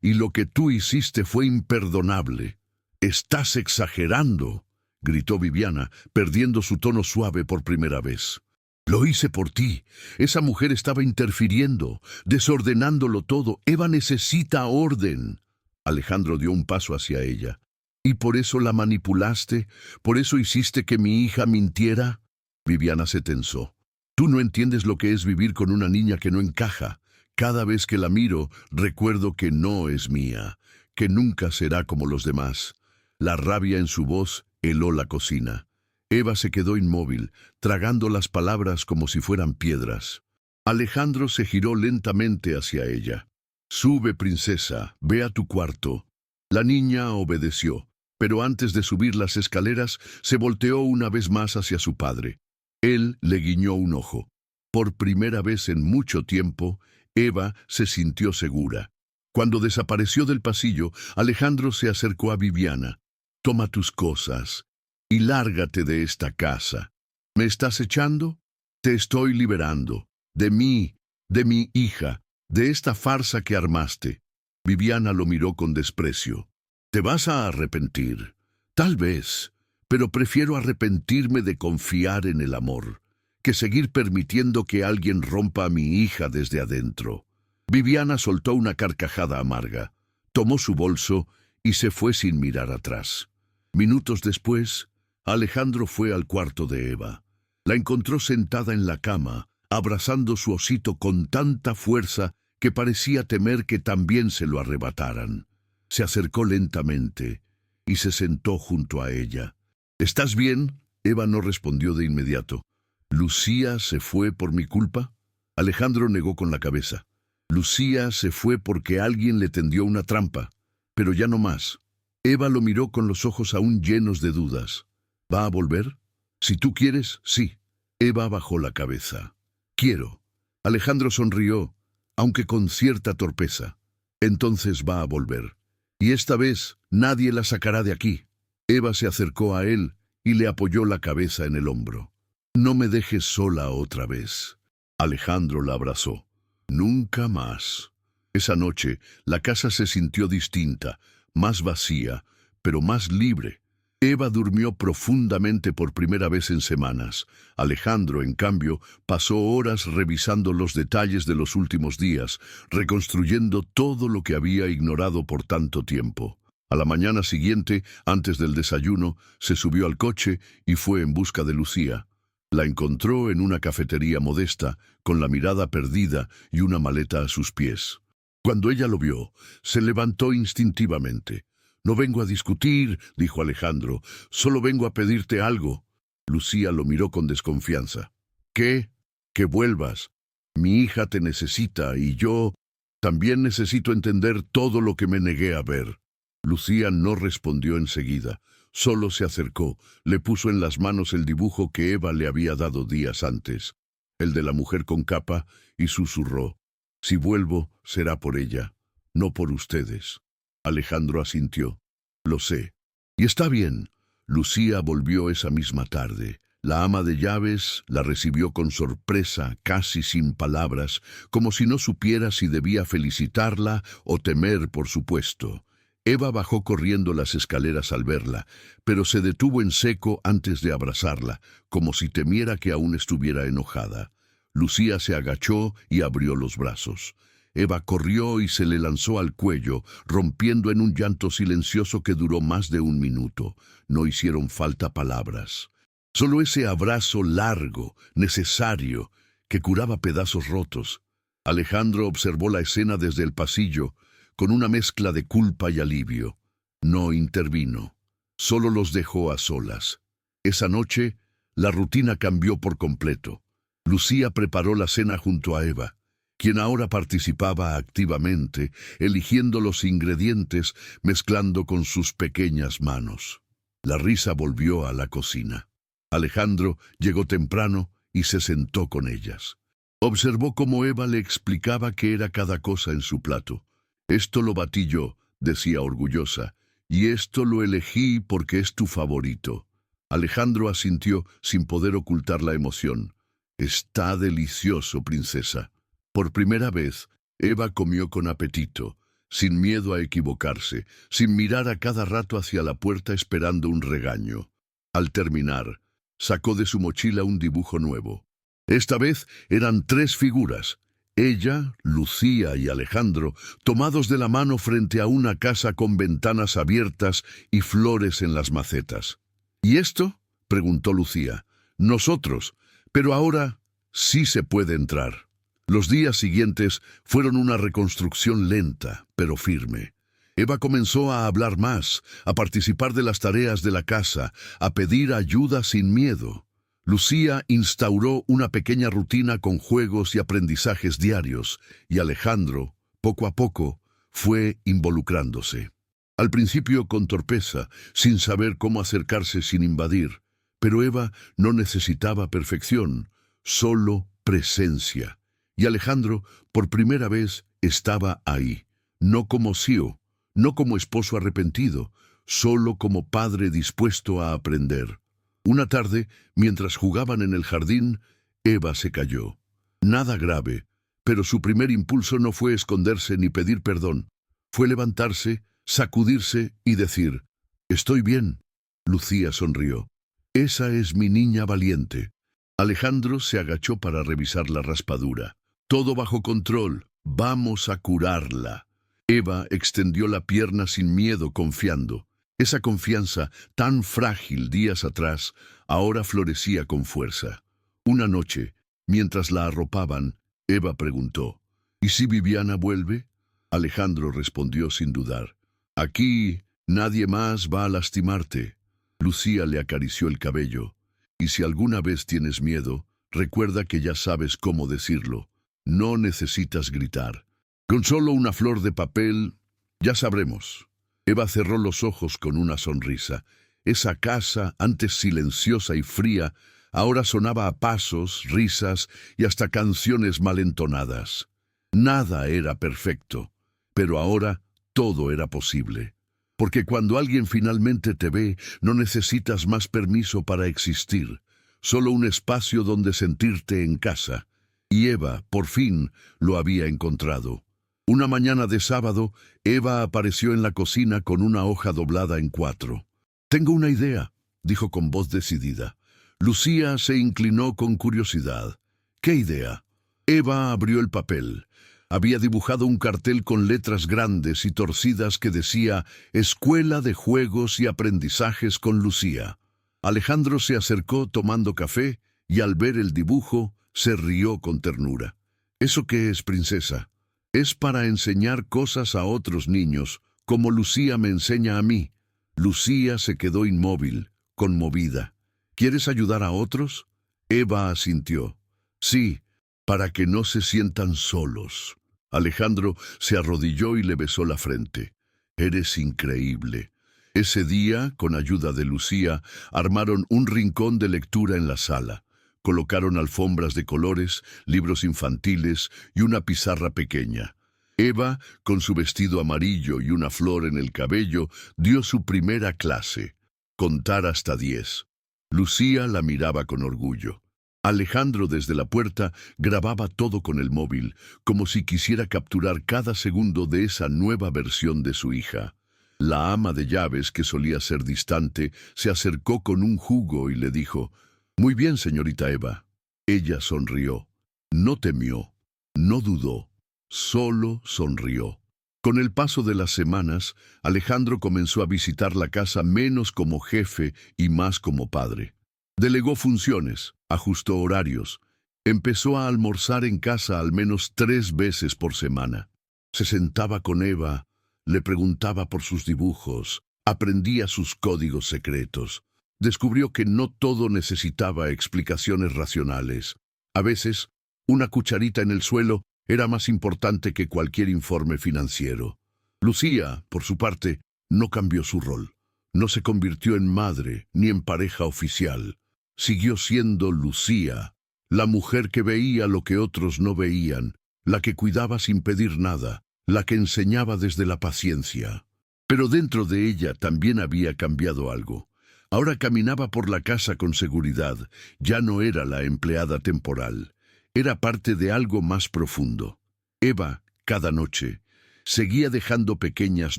Y lo que tú hiciste fue imperdonable. «Estás exagerando», gritó Viviana, perdiendo su tono suave por primera vez. «Lo hice por ti. Esa mujer estaba interfiriendo, desordenándolo todo. Eva necesita orden». Alejandro dio un paso hacia ella. «¿Y por eso la manipulaste? ¿Por eso hiciste que mi hija mintiera?» Viviana se tensó. «Tú no entiendes lo que es vivir con una niña que no encaja. Cada vez que la miro, recuerdo que no es mía, que nunca será como los demás». La rabia en su voz heló la cocina. Eva se quedó inmóvil, tragando las palabras como si fueran piedras. Alejandro se giró lentamente hacia ella. «Sube, princesa, ve a tu cuarto». La niña obedeció, pero antes de subir las escaleras, se volteó una vez más hacia su padre. Él le guiñó un ojo. Por primera vez en mucho tiempo, Eva se sintió segura. Cuando desapareció del pasillo, Alejandro se acercó a Viviana. «Toma tus cosas y lárgate de esta casa. ¿Me estás echando? Te estoy liberando. De mí, de mi hija, de esta farsa que armaste». Viviana lo miró con desprecio. «Te vas a arrepentir. Tal vez, pero prefiero arrepentirme de confiar en el amor, que seguir permitiendo que alguien rompa a mi hija desde adentro». Viviana soltó una carcajada amarga, tomó su bolso y se fue sin mirar atrás. Minutos después, Alejandro fue al cuarto de Eva. La encontró sentada en la cama, abrazando su osito con tanta fuerza que parecía temer que también se lo arrebataran. Se acercó lentamente y se sentó junto a ella. «¿Estás bien?». Eva no respondió de inmediato. «¿Lucía se fue por mi culpa?». Alejandro negó con la cabeza. «Lucía se fue porque alguien le tendió una trampa, pero ya no más». Eva lo miró con los ojos aún llenos de dudas. «¿Va a volver?». «Si tú quieres, sí». Eva bajó la cabeza. «Quiero». Alejandro sonrió, aunque con cierta torpeza. «Entonces va a volver. Y esta vez nadie la sacará de aquí». Eva se acercó a él y le apoyó la cabeza en el hombro. «No me dejes sola otra vez». Alejandro la abrazó. «Nunca más». Esa noche, la casa se sintió distinta, más vacía, pero más libre. Eva durmió profundamente por primera vez en semanas. Alejandro, en cambio, pasó horas revisando los detalles de los últimos días, reconstruyendo todo lo que había ignorado por tanto tiempo. A la mañana siguiente, antes del desayuno, se subió al coche y fue en busca de Lucía. La encontró en una cafetería modesta, con la mirada perdida y una maleta a sus pies. Cuando ella lo vio, se levantó instintivamente. «No vengo a discutir», dijo Alejandro, «solo vengo a pedirte algo». Lucía lo miró con desconfianza. «¿Qué?». «Que vuelvas. Mi hija te necesita y yo también necesito entender todo lo que me negué a ver». Lucía no respondió enseguida. Solo se acercó, le puso en las manos el dibujo que Eva le había dado días antes, el de la mujer con capa, y susurró: «Si vuelvo, será por ella, no por ustedes». Alejandro asintió. «Lo sé. Y está bien». Lucía volvió esa misma tarde. La ama de llaves la recibió con sorpresa, casi sin palabras, como si no supiera si debía felicitarla o temer por su puesto. Eva bajó corriendo las escaleras al verla, pero se detuvo en seco antes de abrazarla, como si temiera que aún estuviera enojada. Lucía se agachó y abrió los brazos. Eva corrió y se le lanzó al cuello, rompiendo en un llanto silencioso que duró más de un minuto. No hicieron falta palabras. Solo ese abrazo largo, necesario, que curaba pedazos rotos. Alejandro observó la escena desde el pasillo, con una mezcla de culpa y alivio. No intervino. Solo los dejó a solas. Esa noche, la rutina cambió por completo. Lucía preparó la cena junto a Eva. quien ahora participaba activamente, eligiendo los ingredientes, mezclando con sus pequeñas manos. La risa volvió a la cocina. Alejandro llegó temprano y se sentó con ellas. Observó cómo Eva le explicaba qué era cada cosa en su plato. «Esto lo batí yo», decía orgullosa, «y esto lo elegí porque es tu favorito». Alejandro asintió sin poder ocultar la emoción. «Está delicioso, princesa». Por primera vez, Eva comió con apetito, sin miedo a equivocarse, sin mirar a cada rato hacia la puerta esperando un regaño. Al terminar, sacó de su mochila un dibujo nuevo. Esta vez eran 3 figuras, ella, Lucía y Alejandro, tomados de la mano frente a una casa con ventanas abiertas y flores en las macetas. «¿Y esto?», preguntó Lucía. «Nosotros, pero ahora sí se puede entrar». Los días siguientes fueron una reconstrucción lenta, pero firme. Eva comenzó a hablar más, a participar de las tareas de la casa, a pedir ayuda sin miedo. Lucía instauró una pequeña rutina con juegos y aprendizajes diarios, y Alejandro, poco a poco, fue involucrándose. Al principio con torpeza, sin saber cómo acercarse sin invadir, pero Eva no necesitaba perfección, solo presencia. Y Alejandro, por primera vez, estaba ahí, no como CEO, no como esposo arrepentido, solo como padre dispuesto a aprender. Una tarde, mientras jugaban en el jardín, Eva se cayó. Nada grave, pero su primer impulso no fue esconderse ni pedir perdón. Fue levantarse, sacudirse y decir: «Estoy bien». Lucía sonrió. «Esa es mi niña valiente». Alejandro se agachó para revisar la raspadura. «Todo bajo control. Vamos a curarla». Eva extendió la pierna sin miedo, confiando. Esa confianza, tan frágil días atrás, ahora florecía con fuerza. Una noche, mientras la arropaban, Eva preguntó: «¿Y si Viviana vuelve?». Alejandro respondió sin dudar: «Aquí nadie más va a lastimarte». Lucía le acarició el cabello. «Y si alguna vez tienes miedo, recuerda que ya sabes cómo decirlo. No necesitas gritar. Con solo una flor de papel, ya sabremos». Eva cerró los ojos con una sonrisa. Esa casa, antes silenciosa y fría, ahora sonaba a pasos, risas y hasta canciones mal entonadas. Nada era perfecto, pero ahora todo era posible. Porque cuando alguien finalmente te ve, no necesitas más permiso para existir, solo un espacio donde sentirte en casa. Y Eva, por fin, lo había encontrado. Una mañana de sábado, Eva apareció en la cocina con una hoja doblada en 4. «Tengo una idea», dijo con voz decidida. Lucía se inclinó con curiosidad. «¿Qué idea?». Eva abrió el papel. Había dibujado un cartel con letras grandes y torcidas que decía: «Escuela de Juegos y Aprendizajes con Lucía». Alejandro se acercó tomando café y al ver el dibujo se rió con ternura. «¿Eso qué es, princesa?». «Es para enseñar cosas a otros niños, como Lucía me enseña a mí». Lucía se quedó inmóvil, conmovida. «¿Quieres ayudar a otros?». Eva asintió. «Sí, para que no se sientan solos». Alejandro se arrodilló y le besó la frente. «Eres increíble». Ese día, con ayuda de Lucía, armaron un rincón de lectura en la sala. Colocaron alfombras de colores, libros infantiles y una pizarra pequeña. Eva, con su vestido amarillo y una flor en el cabello, dio su primera clase: contar hasta 10. Lucía la miraba con orgullo. Alejandro, desde la puerta, grababa todo con el móvil, como si quisiera capturar cada segundo de esa nueva versión de su hija. La ama de llaves, que solía ser distante, se acercó con un jugo y le dijo: «Muy bien, señorita Eva». Ella sonrió. No temió, no dudó, solo sonrió. Con el paso de las semanas, Alejandro comenzó a visitar la casa menos como jefe y más como padre. Delegó funciones, ajustó horarios, empezó a almorzar en casa al menos 3 veces por semana. Se sentaba con Eva, le preguntaba por sus dibujos, aprendía sus códigos secretos. Descubrió que no todo necesitaba explicaciones racionales. A veces, una cucharita en el suelo era más importante que cualquier informe financiero. Lucía, por su parte, no cambió su rol. No se convirtió en madre ni en pareja oficial. Siguió siendo Lucía, la mujer que veía lo que otros no veían, la que cuidaba sin pedir nada, la que enseñaba desde la paciencia. Pero dentro de ella también había cambiado algo. Ahora caminaba por la casa con seguridad, ya no era la empleada temporal, era parte de algo más profundo. Eva, cada noche, seguía dejando pequeñas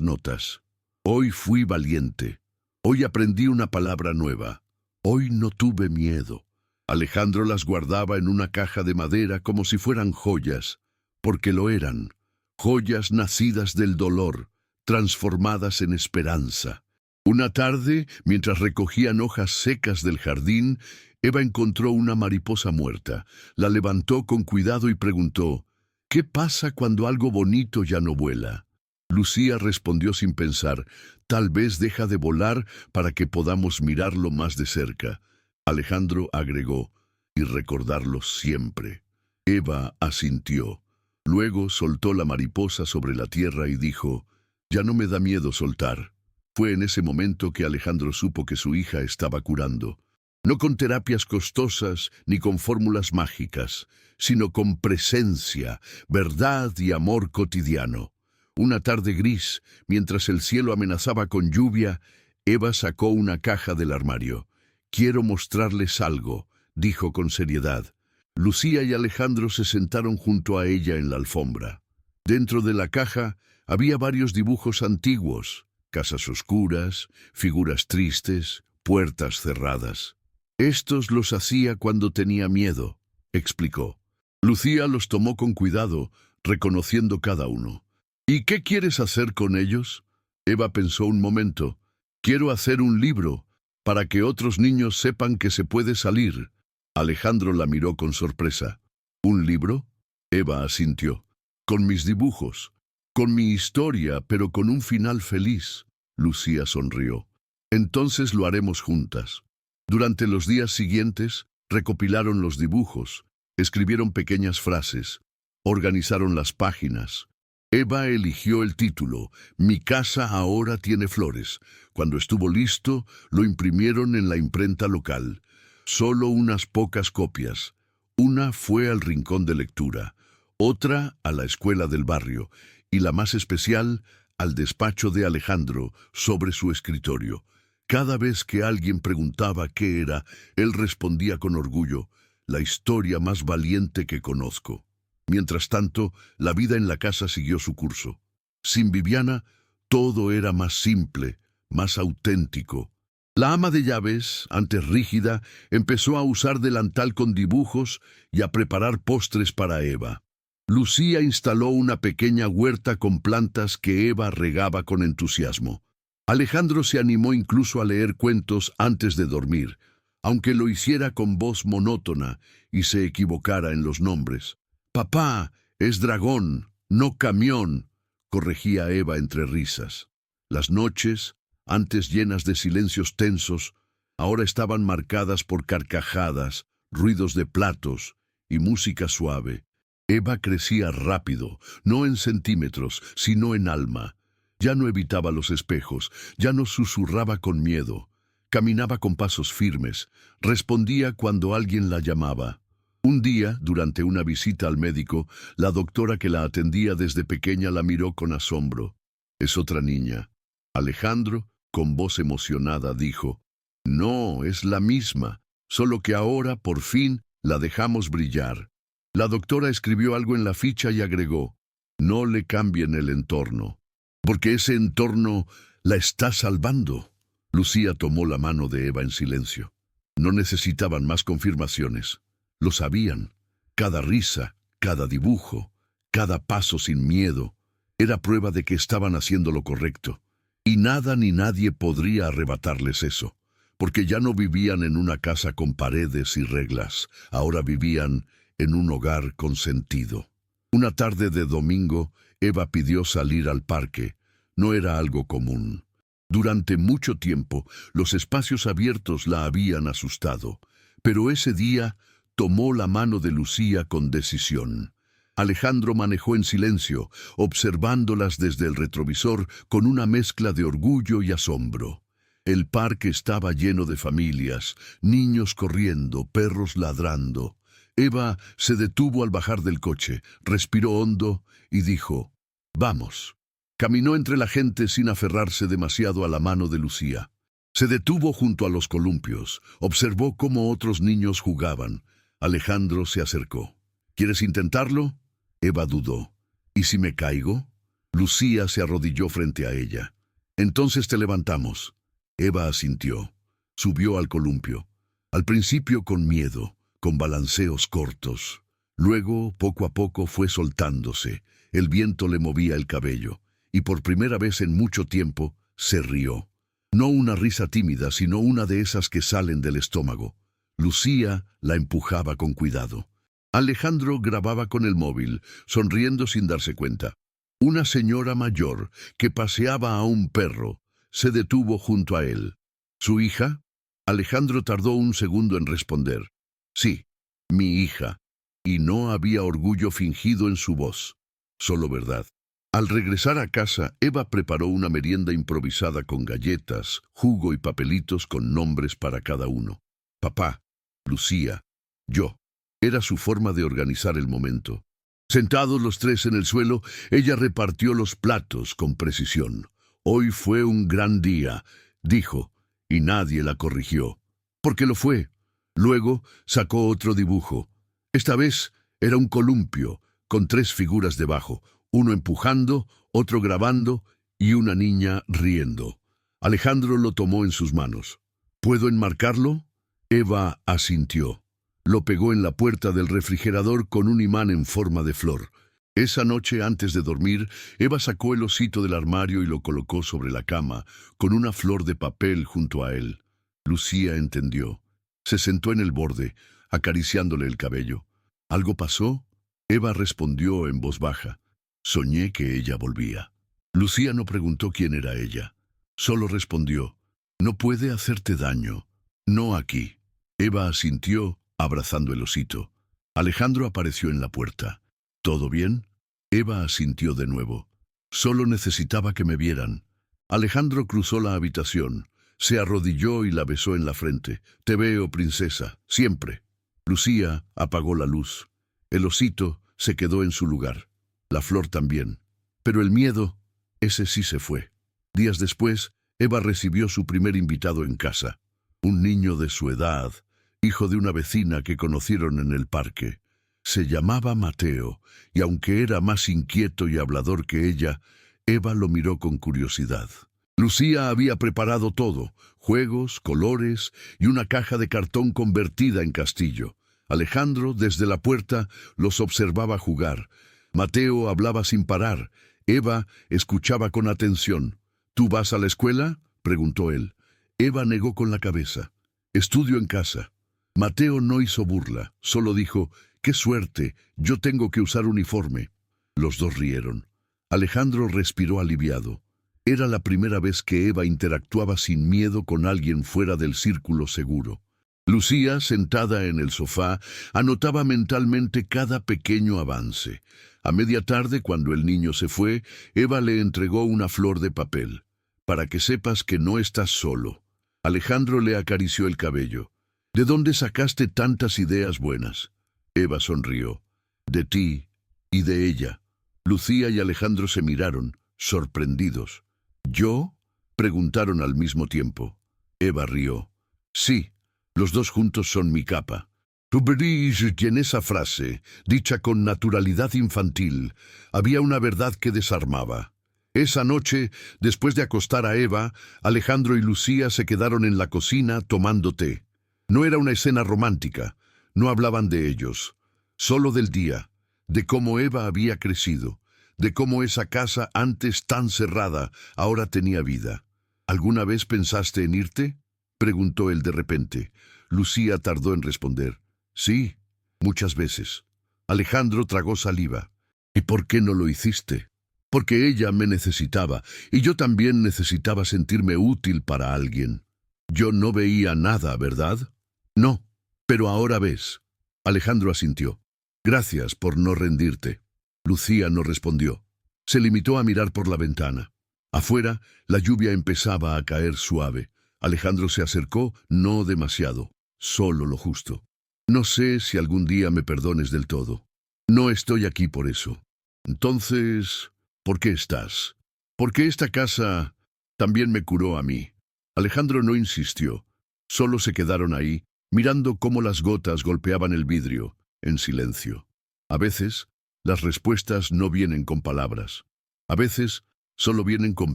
notas. Hoy fui valiente, hoy aprendí una palabra nueva, hoy no tuve miedo. Alejandro las guardaba en una caja de madera como si fueran joyas, porque lo eran, joyas nacidas del dolor, transformadas en esperanza. Una tarde, mientras recogían hojas secas del jardín, Eva encontró una mariposa muerta. La levantó con cuidado y preguntó, ¿qué pasa cuando algo bonito ya no vuela? Lucía respondió sin pensar, tal vez deja de volar para que podamos mirarlo más de cerca. Alejandro agregó, y recordarlo siempre. Eva asintió. Luego soltó la mariposa sobre la tierra y dijo, ya no me da miedo soltar. Fue en ese momento que Alejandro supo que su hija estaba curando. No con terapias costosas ni con fórmulas mágicas, sino con presencia, verdad y amor cotidiano. Una tarde gris, mientras el cielo amenazaba con lluvia, Eva sacó una caja del armario. «Quiero mostrarles algo», dijo con seriedad. Lucía y Alejandro se sentaron junto a ella en la alfombra. Dentro de la caja había varios dibujos antiguos, casas oscuras, figuras tristes, puertas cerradas. Estos los hacía cuando tenía miedo, explicó. Lucía los tomó con cuidado, reconociendo cada uno. ¿Y qué quieres hacer con ellos? Eva pensó un momento. Quiero hacer un libro, para que otros niños sepan que se puede salir. Alejandro la miró con sorpresa. ¿Un libro? Eva asintió. Con mis dibujos. Con mi historia, pero con un final feliz. Lucía sonrió. Entonces lo haremos juntas. Durante los días siguientes, recopilaron los dibujos, escribieron pequeñas frases, organizaron las páginas. Eva eligió el título, Mi casa ahora tiene flores. Cuando estuvo listo, lo imprimieron en la imprenta local. Solo unas pocas copias. Una fue al rincón de lectura, otra a la escuela del barrio, y la más especial, al despacho de Alejandro, sobre su escritorio. Cada vez que alguien preguntaba qué era, él respondía con orgullo, la historia más valiente que conozco. Mientras tanto, la vida en la casa siguió su curso. Sin Viviana, todo era más simple, más auténtico. La ama de llaves, antes rígida, empezó a usar delantal con dibujos y a preparar postres para Eva. Lucía instaló una pequeña huerta con plantas que Eva regaba con entusiasmo. Alejandro se animó incluso a leer cuentos antes de dormir, aunque lo hiciera con voz monótona y se equivocara en los nombres. «Papá, es dragón, no camión», corregía Eva entre risas. Las noches, antes llenas de silencios tensos, ahora estaban marcadas por carcajadas, ruidos de platos y música suave. Eva crecía rápido, no en centímetros, sino en alma. Ya no evitaba los espejos, ya no susurraba con miedo. Caminaba con pasos firmes, respondía cuando alguien la llamaba. Un día, durante una visita al médico, la doctora que la atendía desde pequeña la miró con asombro. «Es otra niña». Alejandro, con voz emocionada, dijo, «No, es la misma, solo que ahora, por fin, la dejamos brillar». La doctora escribió algo en la ficha y agregó, «No le cambien el entorno, porque ese entorno la está salvando». Lucía tomó la mano de Eva en silencio. No necesitaban más confirmaciones. Lo sabían. Cada risa, cada dibujo, cada paso sin miedo, era prueba de que estaban haciendo lo correcto. Y nada ni nadie podría arrebatarles eso, porque ya no vivían en una casa con paredes y reglas, ahora vivían en un hogar con sentido. Una tarde de domingo, Eva pidió salir al parque. No era algo común. Durante mucho tiempo, los espacios abiertos la habían asustado, pero ese día tomó la mano de Lucía con decisión. Alejandro manejó en silencio, observándolas desde el retrovisor con una mezcla de orgullo y asombro. El parque estaba lleno de familias, niños corriendo, perros ladrando. Eva se detuvo al bajar del coche, respiró hondo y dijo, «Vamos». Caminó entre la gente sin aferrarse demasiado a la mano de Lucía. Se detuvo junto a los columpios, observó cómo otros niños jugaban. Alejandro se acercó. «¿Quieres intentarlo?». Eva dudó. «¿Y si me caigo?». Lucía se arrodilló frente a ella. «Entonces te levantamos». Eva asintió. Subió al columpio. Al principio con miedo, con balanceos cortos. Luego, poco a poco, fue soltándose. El viento le movía el cabello. Y por primera vez en mucho tiempo, se rió. No una risa tímida, sino una de esas que salen del estómago. Lucía la empujaba con cuidado. Alejandro grababa con el móvil, sonriendo sin darse cuenta. Una señora mayor, que paseaba a un perro, se detuvo junto a él. ¿Su hija? Alejandro tardó un segundo en responder. Sí, mi hija. Y no había orgullo fingido en su voz, solo verdad. Al regresar a casa, Eva preparó una merienda improvisada con galletas, jugo y papelitos con nombres para cada uno. Papá, Lucía, yo. Era su forma de organizar el momento. Sentados los tres en el suelo, ella repartió los platos con precisión. «Hoy fue un gran día», dijo, y nadie la corrigió. Porque lo fue. Luego sacó otro dibujo. Esta vez era un columpio, con 3 figuras debajo, uno empujando, otro grabando y una niña riendo. Alejandro lo tomó en sus manos. «¿Puedo enmarcarlo?». Eva asintió. Lo pegó en la puerta del refrigerador con un imán en forma de flor. Esa noche, antes de dormir, Eva sacó el osito del armario y lo colocó sobre la cama, con una flor de papel junto a él. Lucía entendió. Se sentó en el borde, acariciándole el cabello. ¿Algo pasó? Eva respondió en voz baja. Soñé que ella volvía. Lucía no preguntó quién era ella. Solo respondió, «No puede hacerte daño. No aquí». Eva asintió, abrazando el osito. Alejandro apareció en la puerta. «¿Todo bien?». Eva asintió de nuevo. «Solo necesitaba que me vieran». Alejandro cruzó la habitación, se arrodilló y la besó en la frente. «Te veo, princesa, siempre». Lucía apagó la luz. El osito se quedó en su lugar. La flor también. Pero el miedo, ese sí se fue. Días después, Eva recibió su primer invitado en casa. Un niño de su edad, hijo de una vecina que conocieron en el parque. Se llamaba Mateo, y aunque era más inquieto y hablador que ella, Eva lo miró con curiosidad. Lucía había preparado todo, juegos, colores y una caja de cartón convertida en castillo. Alejandro, desde la puerta, los observaba jugar. Mateo hablaba sin parar. Eva escuchaba con atención. «¿Tú vas a la escuela?», preguntó él. Eva negó con la cabeza. «Estudio en casa». Mateo no hizo burla, solo dijo, «¡Qué suerte! Yo tengo que usar uniforme». Los dos rieron. Alejandro respiró aliviado. Era la primera vez que Eva interactuaba sin miedo con alguien fuera del círculo seguro. Lucía, sentada en el sofá, anotaba mentalmente cada pequeño avance. A media tarde, cuando el niño se fue, Eva le entregó una flor de papel. «Para que sepas que no estás solo». Alejandro le acarició el cabello. «¿De dónde sacaste tantas ideas buenas?». Eva sonrió. «De ti y de ella». Lucía y Alejandro se miraron, sorprendidos. «¿Yo?», preguntaron al mismo tiempo. Eva rió. «Sí, los dos juntos son mi capa». «Tu brillo», y en esa frase, dicha con naturalidad infantil, había una verdad que desarmaba. Esa noche, después de acostar a Eva, Alejandro y Lucía se quedaron en la cocina tomando té. No era una escena romántica, no hablaban de ellos, solo del día, de cómo Eva había crecido, de cómo esa casa antes tan cerrada ahora tenía vida. «¿Alguna vez pensaste en irte?», preguntó él de repente. Lucía tardó en responder. «Sí, muchas veces». Alejandro tragó saliva. «¿Y por qué no lo hiciste?». «Porque ella me necesitaba, y yo también necesitaba sentirme útil para alguien». «Yo no veía nada, ¿verdad?». «No, pero ahora ves». Alejandro asintió. «Gracias por no rendirte». Lucía no respondió. Se limitó a mirar por la ventana. Afuera, la lluvia empezaba a caer suave. Alejandro se acercó, no demasiado, solo lo justo. No sé si algún día me perdones del todo. No estoy aquí por eso. Entonces, ¿por qué estás? Porque esta casa también me curó a mí. Alejandro no insistió. Solo se quedaron ahí, mirando cómo las gotas golpeaban el vidrio, en silencio. A veces, las respuestas no vienen con palabras. A veces, solo vienen con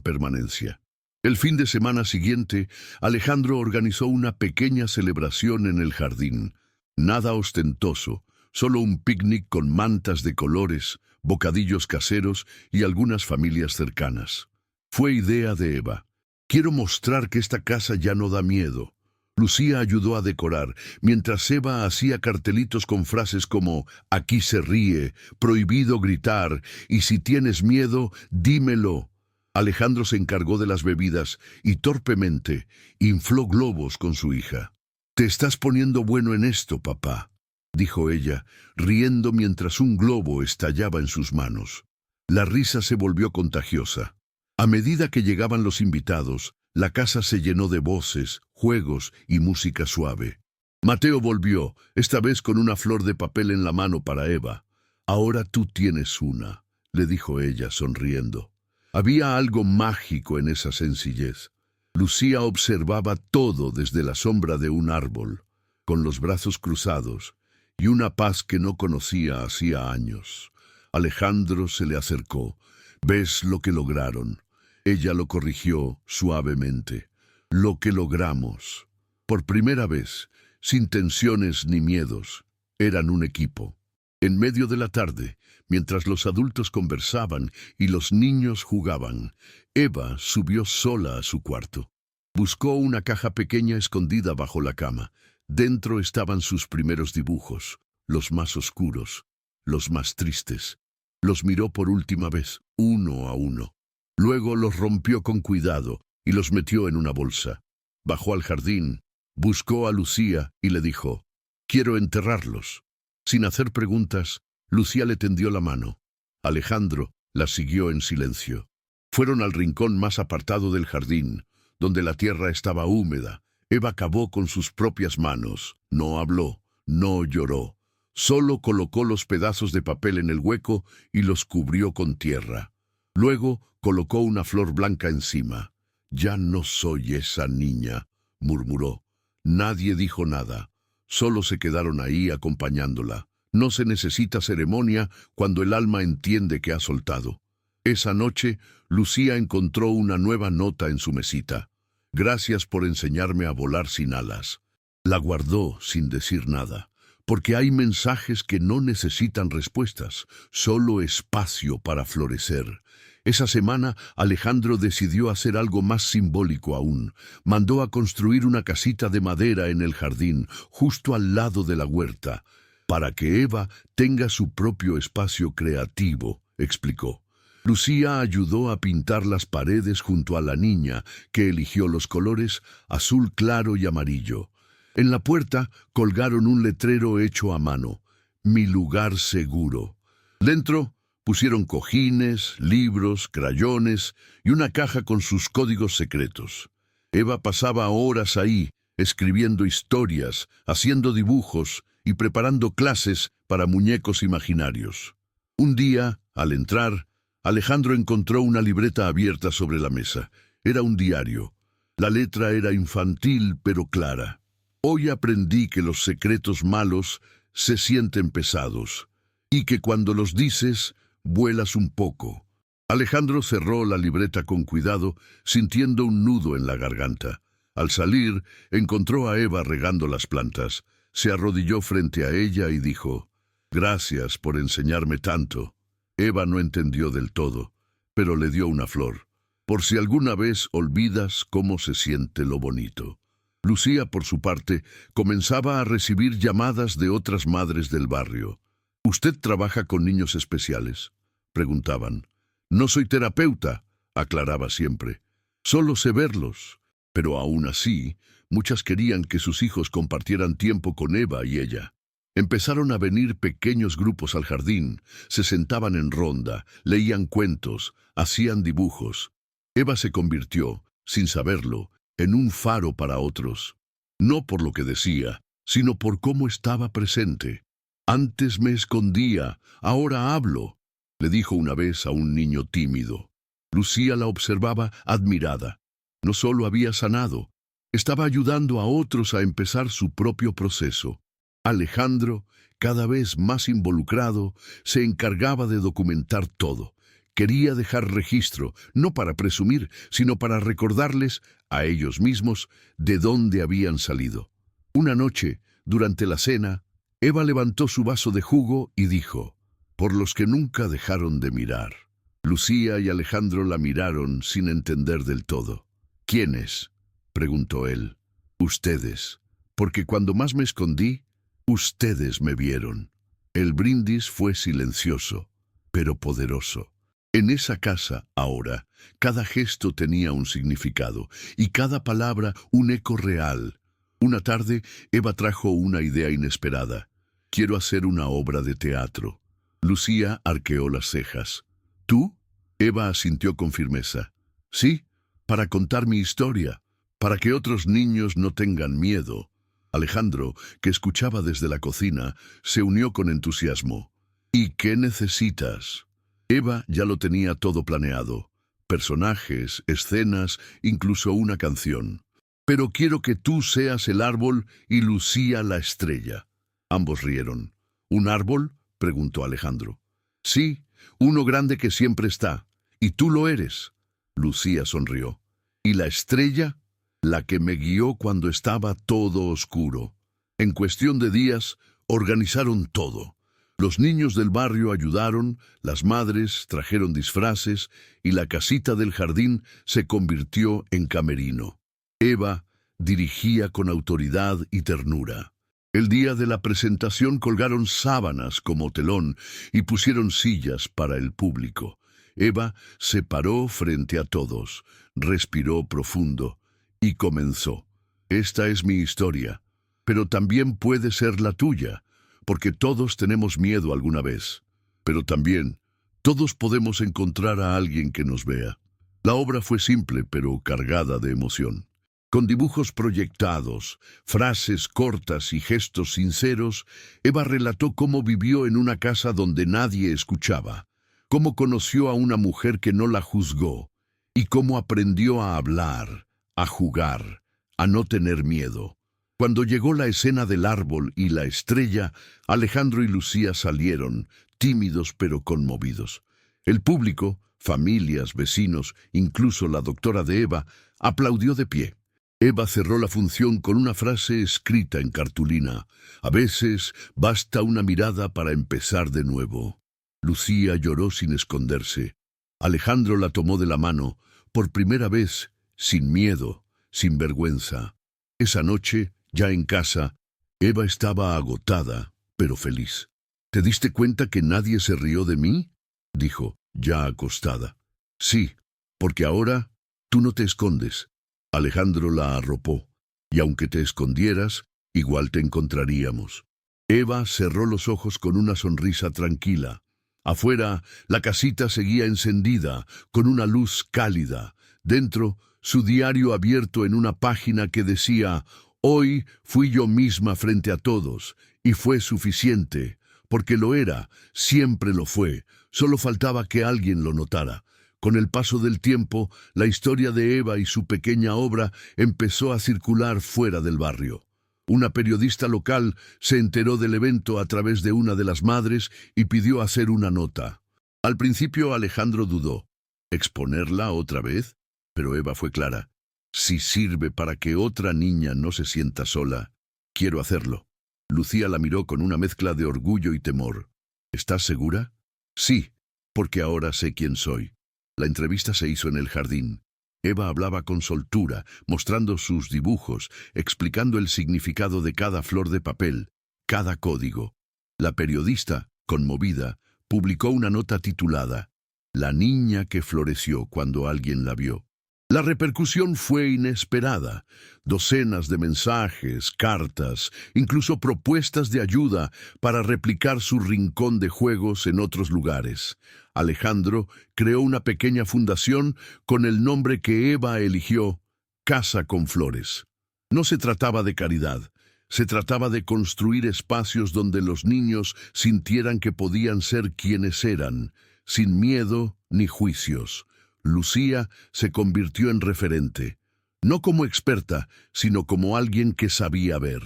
permanencia. El fin de semana siguiente, Alejandro organizó una pequeña celebración en el jardín. Nada ostentoso, solo un picnic con mantas de colores, bocadillos caseros y algunas familias cercanas. Fue idea de Eva. Quiero mostrar que esta casa ya no da miedo. Lucía ayudó a decorar, mientras Eva hacía cartelitos con frases como «Aquí se ríe», «Prohibido gritar» y «Si tienes miedo, dímelo». Alejandro se encargó de las bebidas y torpemente infló globos con su hija. «Te estás poniendo bueno en esto, papá», dijo ella, riendo mientras un globo estallaba en sus manos. La risa se volvió contagiosa. A medida que llegaban los invitados, la casa se llenó de voces, juegos y música suave. Mateo volvió, esta vez con una flor de papel en la mano para Eva. «Ahora tú tienes una», le dijo ella, sonriendo. Había algo mágico en esa sencillez. Lucía observaba todo desde la sombra de un árbol, con los brazos cruzados, y una paz que no conocía hacía años. Alejandro se le acercó. «¿Ves lo que lograron?». Ella lo corrigió suavemente. «Lo que logramos». Por primera vez, sin tensiones ni miedos, eran un equipo. En medio de la tarde, mientras los adultos conversaban y los niños jugaban, Eva subió sola a su cuarto. Buscó una caja pequeña escondida bajo la cama. Dentro estaban sus primeros dibujos, los más oscuros, los más tristes. Los miró por última vez, uno a uno. Luego los rompió con cuidado y los metió en una bolsa. Bajó al jardín, buscó a Lucía y le dijo: «Quiero enterrarlos». Sin hacer preguntas, Lucía le tendió la mano. Alejandro la siguió en silencio. Fueron al rincón más apartado del jardín, donde la tierra estaba húmeda. Eva cavó con sus propias manos. No habló, no lloró. Solo colocó los pedazos de papel en el hueco y los cubrió con tierra. Luego colocó una flor blanca encima. «Ya no soy esa niña», murmuró. Nadie dijo nada. Solo se quedaron ahí acompañándola. No se necesita ceremonia cuando el alma entiende que ha soltado. Esa noche, Lucía encontró una nueva nota en su mesita. «Gracias por enseñarme a volar sin alas». La guardó sin decir nada, porque hay mensajes que no necesitan respuestas, solo espacio para florecer. Esa semana, Alejandro decidió hacer algo más simbólico aún. Mandó a construir una casita de madera en el jardín, justo al lado de la huerta, para que Eva tenga su propio espacio creativo, explicó. Lucía ayudó a pintar las paredes junto a la niña, que eligió los colores azul claro y amarillo. En la puerta colgaron un letrero hecho a mano: «Mi lugar seguro». Dentro pusieron cojines, libros, crayones y una caja con sus códigos secretos. Eva pasaba horas ahí, escribiendo historias, haciendo dibujos y preparando clases para muñecos imaginarios. Un día, al entrar, Alejandro encontró una libreta abierta sobre la mesa. Era un diario. La letra era infantil pero clara. «Hoy aprendí que los secretos malos se sienten pesados y que cuando los dices, vuelas un poco». Alejandro cerró la libreta con cuidado, sintiendo un nudo en la garganta. Al salir, encontró a Eva regando las plantas. Se arrodilló frente a ella y dijo: «Gracias por enseñarme tanto». Eva no entendió del todo, pero le dio una flor. «Por si alguna vez olvidas cómo se siente lo bonito». Lucía, por su parte, comenzaba a recibir llamadas de otras madres del barrio. «¿Usted trabaja con niños especiales?», preguntaban. «No soy terapeuta», aclaraba siempre. «Solo sé verlos». Pero aún así, muchas querían que sus hijos compartieran tiempo con Eva y ella. Empezaron a venir pequeños grupos al jardín, se sentaban en ronda, leían cuentos, hacían dibujos. Eva se convirtió, sin saberlo, en un faro para otros. No por lo que decía, sino por cómo estaba presente. Antes me escondía, ahora hablo, le dijo una vez a un niño tímido. Lucía la observaba admirada. No solo había sanado, estaba ayudando a otros a empezar su propio proceso. Alejandro, cada vez más involucrado, se encargaba de documentar todo. Quería dejar registro, no para presumir, sino para recordarles, a ellos mismos, de dónde habían salido. Una noche, durante la cena, Eva levantó su vaso de jugo y dijo: «Por los que nunca dejaron de mirar». Lucía y Alejandro la miraron sin entender del todo. «¿Quiénes?», preguntó él. «Ustedes, porque cuando más me escondí, ustedes me vieron». El brindis fue silencioso, pero poderoso. En esa casa, ahora, cada gesto tenía un significado y cada palabra un eco real. Una tarde, Eva trajo una idea inesperada. «Quiero hacer una obra de teatro». Lucía arqueó las cejas. «¿Tú?». Eva asintió con firmeza. «Sí, para contar mi historia, para que otros niños no tengan miedo». Alejandro, que escuchaba desde la cocina, se unió con entusiasmo. «¿Y qué necesitas?». Eva ya lo tenía todo planeado. Personajes, escenas, incluso una canción. «Pero quiero que tú seas el árbol y Lucía la estrella». Ambos rieron. «¿Un árbol?», preguntó Alejandro. «Sí, uno grande que siempre está. Y tú lo eres». Lucía sonrió. «¿Y la estrella?». «La que me guió cuando estaba todo oscuro». En cuestión de días, organizaron todo. Los niños del barrio ayudaron, las madres trajeron disfraces y la casita del jardín se convirtió en camerino. Eva dirigía con autoridad y ternura. El día de la presentación colgaron sábanas como telón y pusieron sillas para el público. Eva se paró frente a todos, respiró profundo y comenzó. «Esta es mi historia, pero también puede ser la tuya, porque todos tenemos miedo alguna vez. Pero también, todos podemos encontrar a alguien que nos vea». La obra fue simple, pero cargada de emoción. Con dibujos proyectados, frases cortas y gestos sinceros, Eva relató cómo vivió en una casa donde nadie escuchaba, cómo conoció a una mujer que no la juzgó, y cómo aprendió a hablar, a jugar, a no tener miedo. Cuando llegó la escena del árbol y la estrella, Alejandro y Lucía salieron, tímidos pero conmovidos. El público, familias, vecinos, incluso la doctora de Eva, aplaudió de pie. Eva cerró la función con una frase escrita en cartulina: «A veces basta una mirada para empezar de nuevo». Lucía lloró sin esconderse. Alejandro la tomó de la mano, por primera vez, sin miedo, sin vergüenza. Esa noche, ya en casa, Eva estaba agotada, pero feliz. «¿Te diste cuenta que nadie se rió de mí?», dijo, ya acostada. «Sí, porque ahora tú no te escondes». Alejandro la arropó. «Y aunque te escondieras, igual te encontraríamos». Eva cerró los ojos con una sonrisa tranquila. Afuera, la casita seguía encendida, con una luz cálida. Dentro, su diario abierto en una página que decía: «Hoy fui yo misma frente a todos, y fue suficiente», porque lo era, siempre lo fue, solo faltaba que alguien lo notara. Con el paso del tiempo, la historia de Eva y su pequeña obra empezó a circular fuera del barrio. Una periodista local se enteró del evento a través de una de las madres y pidió hacer una nota. Al principio Alejandro dudó. ¿Exponerla otra vez? Pero Eva fue clara. «Si sirve para que otra niña no se sienta sola, quiero hacerlo». Lucía la miró con una mezcla de orgullo y temor. «¿Estás segura?». «Sí, porque ahora sé quién soy». La entrevista se hizo en el jardín. Eva hablaba con soltura, mostrando sus dibujos, explicando el significado de cada flor de papel, cada código. La periodista, conmovida, publicó una nota titulada «La niña que floreció cuando alguien la vio». La repercusión fue inesperada. Docenas de mensajes, cartas, incluso propuestas de ayuda para replicar su rincón de juegos en otros lugares. Alejandro creó una pequeña fundación con el nombre que Eva eligió, Casa con Flores. No se trataba de caridad, se trataba de construir espacios donde los niños sintieran que podían ser quienes eran, sin miedo ni juicios. Lucía se convirtió en referente, no como experta, sino como alguien que sabía ver.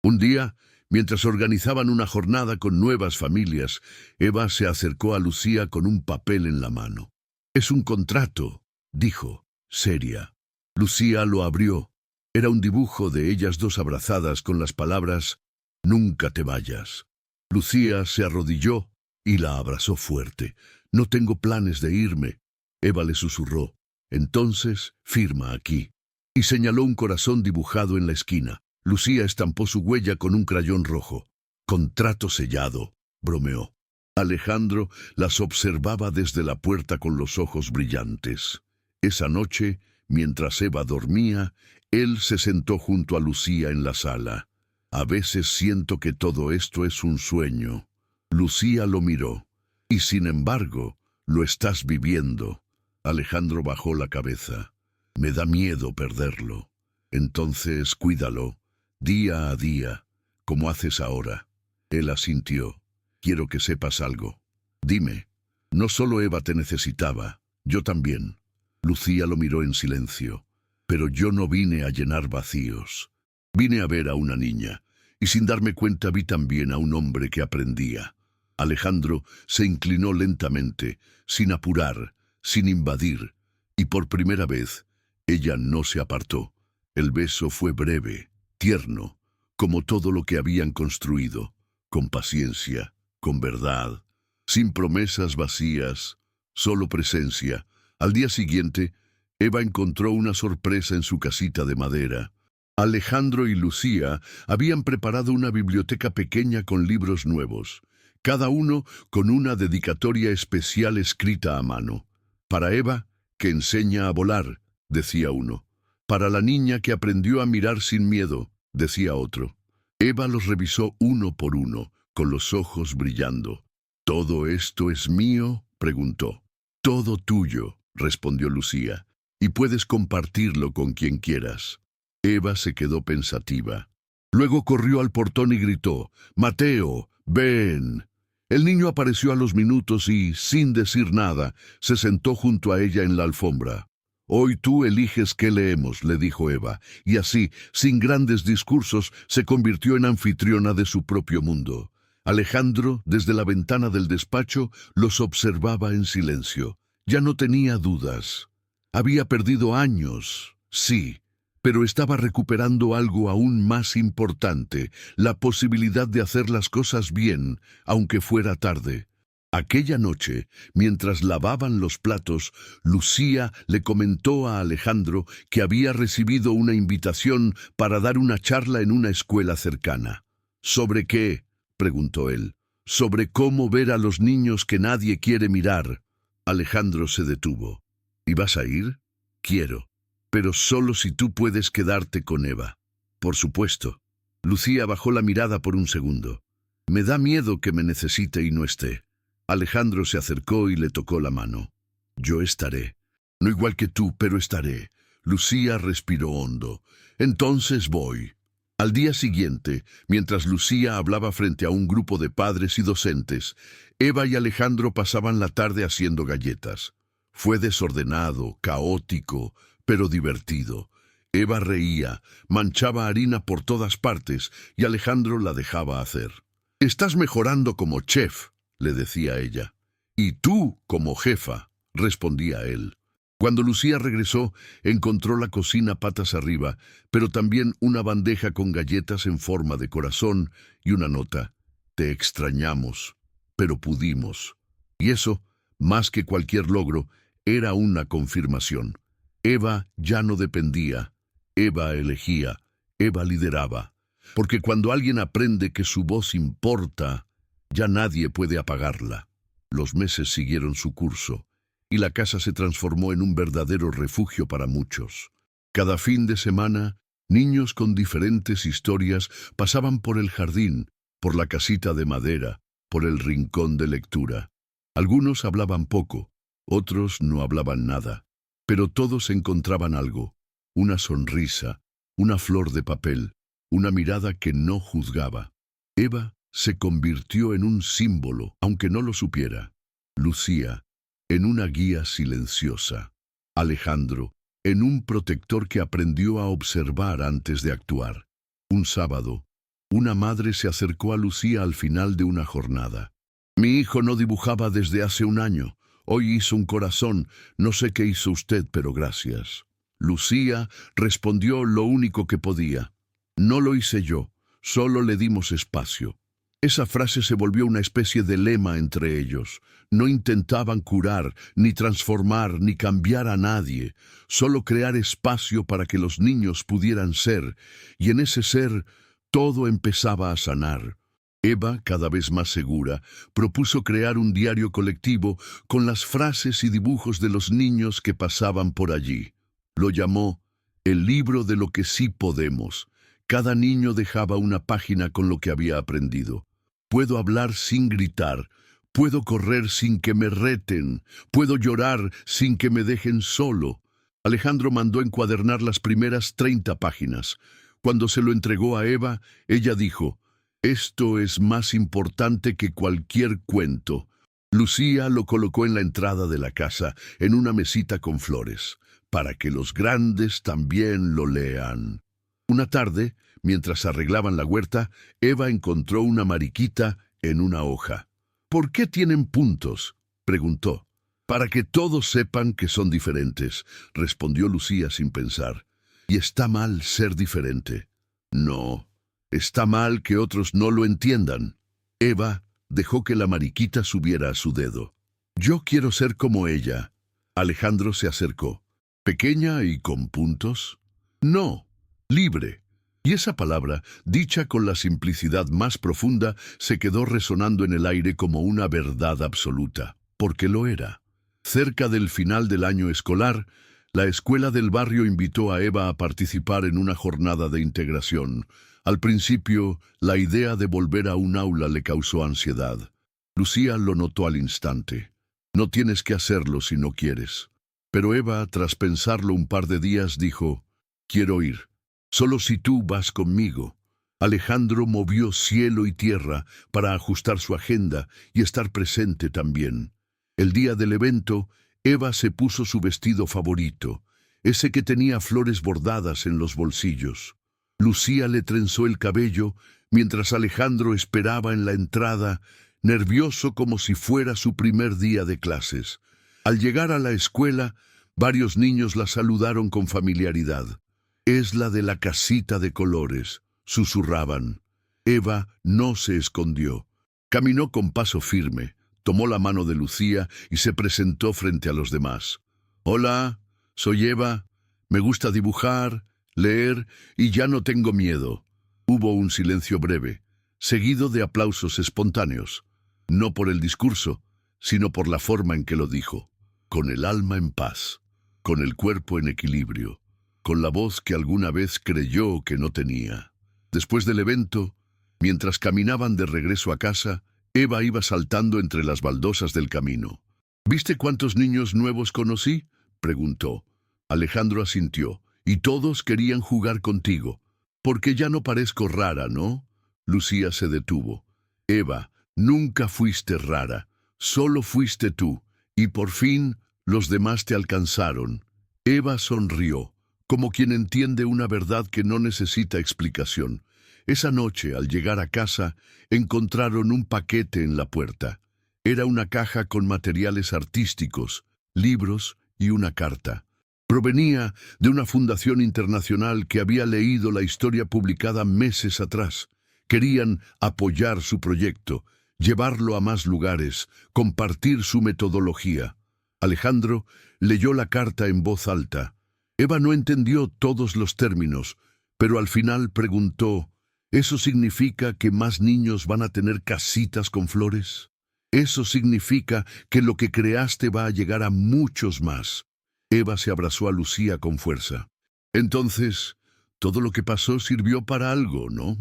Un día, mientras organizaban una jornada con nuevas familias, Eva se acercó a Lucía con un papel en la mano. «Es un contrato», dijo, seria. Lucía lo abrió. Era un dibujo de ellas dos abrazadas con las palabras «Nunca te vayas». Lucía se arrodilló y la abrazó fuerte. «No tengo planes de irme». Eva le susurró, «Entonces, firma aquí». Y señaló un corazón dibujado en la esquina. Lucía estampó su huella con un crayón rojo. «Contrato sellado», bromeó. Alejandro las observaba desde la puerta con los ojos brillantes. Esa noche, mientras Eva dormía, él se sentó junto a Lucía en la sala. «A veces siento que todo esto es un sueño». Lucía lo miró. «Y sin embargo, lo estás viviendo». Alejandro bajó la cabeza. «Me da miedo perderlo». «Entonces cuídalo, día a día, como haces ahora». Él asintió. «Quiero que sepas algo. Dime, no solo Eva te necesitaba, yo también». Lucía lo miró en silencio. «Pero yo no vine a llenar vacíos. Vine a ver a una niña, y sin darme cuenta vi también a un hombre que aprendía». Alejandro se inclinó lentamente, sin apurar, sin invadir, y por primera vez, ella no se apartó. El beso fue breve, tierno, como todo lo que habían construido, con paciencia, con verdad, sin promesas vacías, solo presencia. Al día siguiente, Eva encontró una sorpresa en su casita de madera. Alejandro y Lucía habían preparado una biblioteca pequeña con libros nuevos, cada uno con una dedicatoria especial escrita a mano. «Para Eva, que enseña a volar», decía uno. «Para la niña que aprendió a mirar sin miedo», decía otro. Eva los revisó uno por uno, con los ojos brillando. «¿Todo esto es mío?», preguntó. «Todo tuyo», respondió Lucía, «y puedes compartirlo con quien quieras». Eva se quedó pensativa. Luego corrió al portón y gritó, «Mateo, ven». El niño apareció a los minutos y, sin decir nada, se sentó junto a ella en la alfombra. «Hoy tú eliges qué leemos», le dijo Eva, y así, sin grandes discursos, se convirtió en anfitriona de su propio mundo. Alejandro, desde la ventana del despacho, los observaba en silencio. Ya no tenía dudas. Había perdido años, sí, pero estaba recuperando algo aún más importante, la posibilidad de hacer las cosas bien, aunque fuera tarde. Aquella noche, mientras lavaban los platos, Lucía le comentó a Alejandro que había recibido una invitación para dar una charla en una escuela cercana. «¿Sobre qué?», preguntó él. «Sobre cómo ver a los niños que nadie quiere mirar». Alejandro se detuvo. «¿Y vas a ir?». «Quiero, pero solo si tú puedes quedarte con Eva». «Por supuesto». Lucía bajó la mirada por un segundo. «Me da miedo que me necesite y no esté». Alejandro se acercó y le tocó la mano. «Yo estaré. No igual que tú, pero estaré». Lucía respiró hondo. «Entonces voy». Al día siguiente, mientras Lucía hablaba frente a un grupo de padres y docentes, Eva y Alejandro pasaban la tarde haciendo galletas. Fue desordenado, caótico, pero divertido. Eva reía, manchaba harina por todas partes y Alejandro la dejaba hacer. «Estás mejorando como chef», le decía ella. «Y tú como jefa», respondía él. Cuando Lucía regresó, encontró la cocina patas arriba, pero también una bandeja con galletas en forma de corazón y una nota. «Te extrañamos, pero pudimos». Y eso, más que cualquier logro, era una confirmación. Eva ya no dependía. Eva elegía. Eva lideraba. Porque cuando alguien aprende que su voz importa, ya nadie puede apagarla. Los meses siguieron su curso. y la casa se transformó en un verdadero refugio para muchos. Cada fin de semana, niños con diferentes historias pasaban por el jardín, por la casita de madera, por el rincón de lectura. Algunos hablaban poco, otros no hablaban nada, pero todos encontraban algo, una sonrisa, una flor de papel, una mirada que no juzgaba. Eva se convirtió en un símbolo, aunque no lo supiera. Lucía, en una guía silenciosa. Alejandro, en un protector que aprendió a observar antes de actuar. Un sábado, una madre se acercó a Lucía al final de una jornada. Mi hijo no dibujaba desde hace un año. Hoy hizo un corazón. No sé qué hizo usted, pero gracias. Lucía respondió lo único que podía. No lo hice yo, solo le dimos espacio. Esa frase se volvió una especie de lema entre ellos. No intentaban curar, ni transformar, ni cambiar a nadie, solo crear espacio para que los niños pudieran ser, y en ese ser todo empezaba a sanar. Eva, cada vez más segura, propuso crear un diario colectivo con las frases y dibujos de los niños que pasaban por allí. Lo llamó El libro de lo que sí podemos. Cada niño dejaba una página con lo que había aprendido. Puedo hablar sin gritar, puedo correr sin que me reten, puedo llorar sin que me dejen solo. Alejandro mandó encuadernar las primeras 30 páginas. Cuando se lo entregó a Eva, ella dijo, «Esto es más importante que cualquier cuento». Lucía lo colocó en la entrada de la casa, en una mesita con flores, para que los grandes también lo lean. Una tarde, mientras arreglaban la huerta, Eva encontró una mariquita en una hoja. «¿Por qué tienen puntos?», preguntó. «Para que todos sepan que son diferentes», respondió Lucía sin pensar. «¿Y está mal ser diferente?». «No, está mal que otros no lo entiendan». Eva dejó que la mariquita subiera a su dedo. «Yo quiero ser como ella». Alejandro se acercó. «¿Pequeña y con puntos?». «No, libre». Y esa palabra, dicha con la simplicidad más profunda, se quedó resonando en el aire como una verdad absoluta, porque lo era. Cerca del final del año escolar, la escuela del barrio invitó a Eva a participar en una jornada de integración. Al principio, la idea de volver a un aula le causó ansiedad. Lucía lo notó al instante. «No tienes que hacerlo si no quieres». Pero Eva, tras pensarlo un par de días, dijo, «Quiero ir. Solo si tú vas conmigo». Alejandro movió cielo y tierra para ajustar su agenda y estar presente también. El día del evento, Eva se puso su vestido favorito, ese que tenía flores bordadas en los bolsillos. Lucía le trenzó el cabello mientras Alejandro esperaba en la entrada, nervioso como si fuera su primer día de clases. Al llegar a la escuela, varios niños la saludaron con familiaridad. «Es la de la casita de colores», susurraban. Eva no se escondió. Caminó con paso firme, tomó la mano de Lucía y se presentó frente a los demás. «Hola, soy Eva. Me gusta dibujar, leer y ya no tengo miedo». Hubo un silencio breve, seguido de aplausos espontáneos. No por el discurso, sino por la forma en que lo dijo. Con el alma en paz, con el cuerpo en equilibrio, con la voz que alguna vez creyó que no tenía. Después del evento, mientras caminaban de regreso a casa, Eva iba saltando entre las baldosas del camino. «¿Viste cuántos niños nuevos conocí?», preguntó. Alejandro asintió. «Y todos querían jugar contigo. Porque ya no parezco rara, ¿no?». Lucía se detuvo. «Eva, nunca fuiste rara. Solo fuiste tú. Y por fin, los demás te alcanzaron». Eva sonrió, como quien entiende una verdad que no necesita explicación. Esa noche, al llegar a casa, encontraron un paquete en la puerta. Era una caja con materiales artísticos, libros y una carta. Provenía de una fundación internacional que había leído la historia publicada meses atrás. Querían apoyar su proyecto, llevarlo a más lugares, compartir su metodología. Alejandro leyó la carta en voz alta. Eva no entendió todos los términos, pero al final preguntó, «¿Eso significa que más niños van a tener casitas con flores?». Eso significa que lo que creaste va a llegar a muchos más. Eva se abrazó a Lucía con fuerza. Entonces, todo lo que pasó sirvió para algo, ¿no?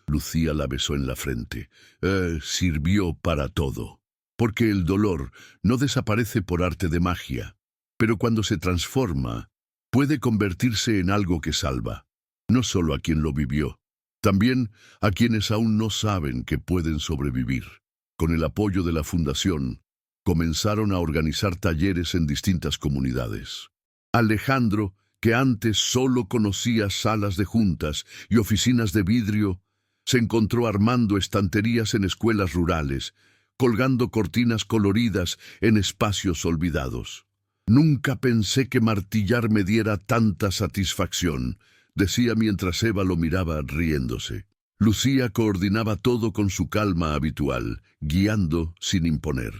Lucía la besó en la frente. Sirvió para todo. Porque el dolor no desaparece por arte de magia, pero cuando se transforma, puede convertirse en algo que salva. No solo a quien lo vivió, también a quienes aún no saben que pueden sobrevivir. Con el apoyo de la Fundación, comenzaron a organizar talleres en distintas comunidades. Alejandro, que antes solo conocía salas de juntas y oficinas de vidrio, se encontró armando estanterías en escuelas rurales, colgando cortinas coloridas en espacios olvidados. Nunca pensé que martillar me diera tanta satisfacción, decía mientras Eva lo miraba riéndose. Lucía coordinaba todo con su calma habitual, guiando sin imponer.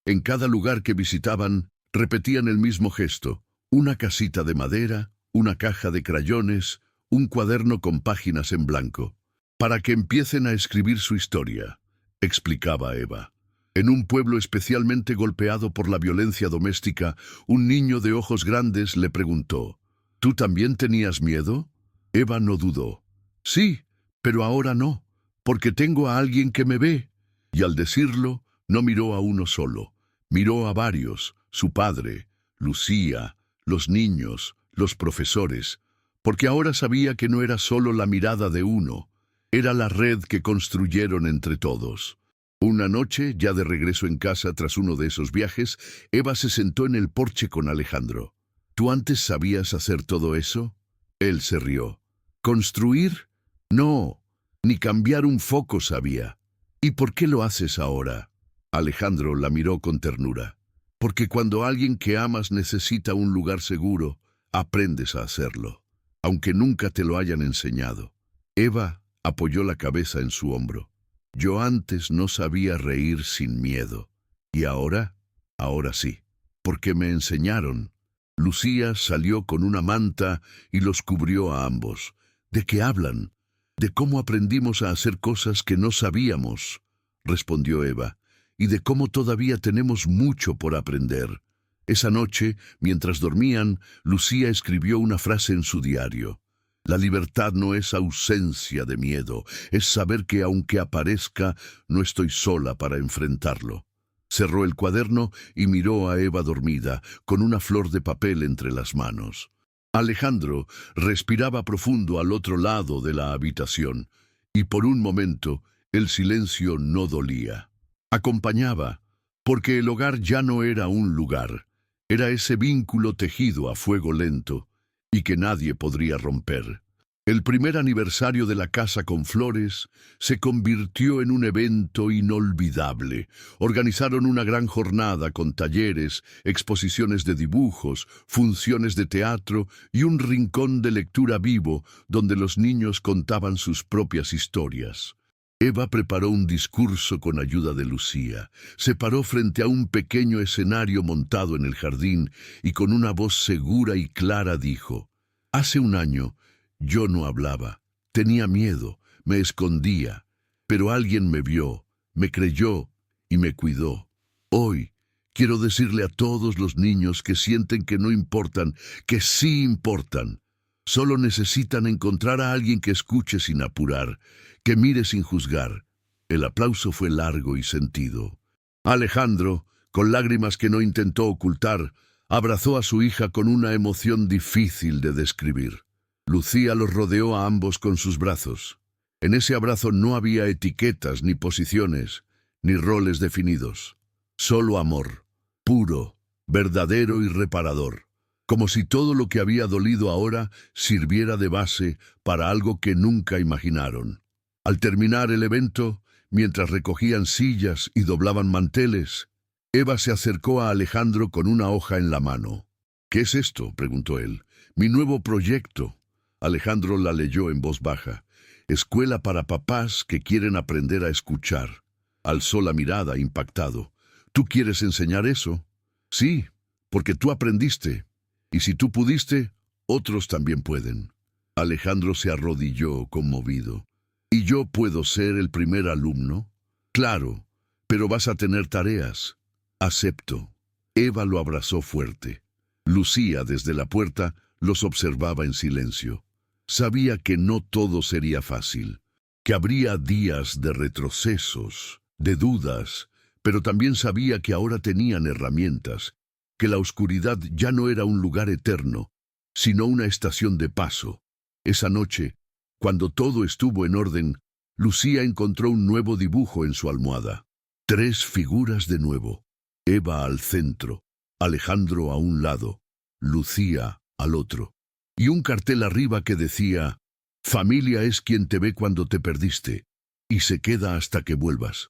En cada lugar que visitaban, repetían el mismo gesto: una casita de madera, una caja de crayones, un cuaderno con páginas en blanco. Para que empiecen a escribir su historia, explicaba Eva. En un pueblo especialmente golpeado por la violencia doméstica, un niño de ojos grandes le preguntó: ¿Tú también tenías miedo? Eva no dudó. Sí, pero ahora no, porque tengo a alguien que me ve. Y al decirlo, no miró a uno solo, miró a varios: su padre, Lucía, los niños, los profesores, porque ahora sabía que no era solo la mirada de uno, era la red que construyeron entre todos. Una noche, ya de regreso en casa tras uno de esos viajes, Eva se sentó en el porche con Alejandro. ¿Tú antes sabías hacer todo eso? Él se rió. ¿Construir? No, ni cambiar un foco sabía. ¿Y por qué lo haces ahora? Alejandro la miró con ternura. Porque cuando alguien que amas necesita un lugar seguro, aprendes a hacerlo, aunque nunca te lo hayan enseñado. Eva apoyó la cabeza en su hombro. Yo antes no sabía reír sin miedo. ¿Y ahora? Ahora sí, porque me enseñaron. Lucía salió con una manta y los cubrió a ambos. ¿De qué hablan? De cómo aprendimos a hacer cosas que no sabíamos, respondió Eva, y de cómo todavía tenemos mucho por aprender. Esa noche, mientras dormían, Lucía escribió una frase en su diario. La libertad no es ausencia de miedo, es saber que aunque aparezca, no estoy sola para enfrentarlo. Cerró el cuaderno y miró a Eva dormida, con una flor de papel entre las manos. Alejandro respiraba profundo al otro lado de la habitación, y por un momento el silencio no dolía. Acompañaba, porque el hogar ya no era un lugar, era ese vínculo tejido a fuego lento, y que nadie podría romper. El primer aniversario de la Casa con Flores se convirtió en un evento inolvidable. Organizaron una gran jornada con talleres, exposiciones de dibujos, funciones de teatro y un rincón de lectura vivo donde los niños contaban sus propias historias. Eva preparó un discurso con ayuda de Lucía. Se paró frente a un pequeño escenario montado en el jardín y con una voz segura y clara dijo: Hace un año yo no hablaba, tenía miedo, me escondía, pero alguien me vio, me creyó y me cuidó. Hoy quiero decirle a todos los niños que sienten que no importan, que sí importan. Solo necesitan encontrar a alguien que escuche sin apurar, que mire sin juzgar. El aplauso fue largo y sentido. Alejandro, con lágrimas que no intentó ocultar, abrazó a su hija con una emoción difícil de describir. Lucía los rodeó a ambos con sus brazos. En ese abrazo no había etiquetas, ni posiciones, ni roles definidos. Solo amor, puro, verdadero y reparador. Como si todo lo que había dolido ahora sirviera de base para algo que nunca imaginaron. Al terminar el evento, mientras recogían sillas y doblaban manteles, Eva se acercó a Alejandro con una hoja en la mano. ¿Qué es esto?, preguntó él. Mi nuevo proyecto. Alejandro la leyó en voz baja. Escuela para papás que quieren aprender a escuchar. Alzó la mirada, impactado. ¿Tú quieres enseñar eso? Sí, porque tú aprendiste. Y si tú pudiste, otros también pueden. Alejandro se arrodilló, conmovido. ¿Y yo puedo ser el primer alumno? Claro, Pero vas a tener tareas. Acepto. Eva lo abrazó fuerte. Lucía, desde la puerta, los observaba en silencio. Sabía que no todo sería fácil, que habría días de retrocesos, de dudas, pero también sabía que ahora tenían herramientas, que la oscuridad ya no era un lugar eterno, sino una estación de paso. Esa noche, cuando todo estuvo en orden, Lucía encontró un nuevo dibujo en su almohada. 3 figuras de nuevo. Eva al centro, Alejandro a un lado, Lucía al otro. Y un cartel arriba que decía: «Familia es quien te ve cuando te perdiste, y se queda hasta que vuelvas».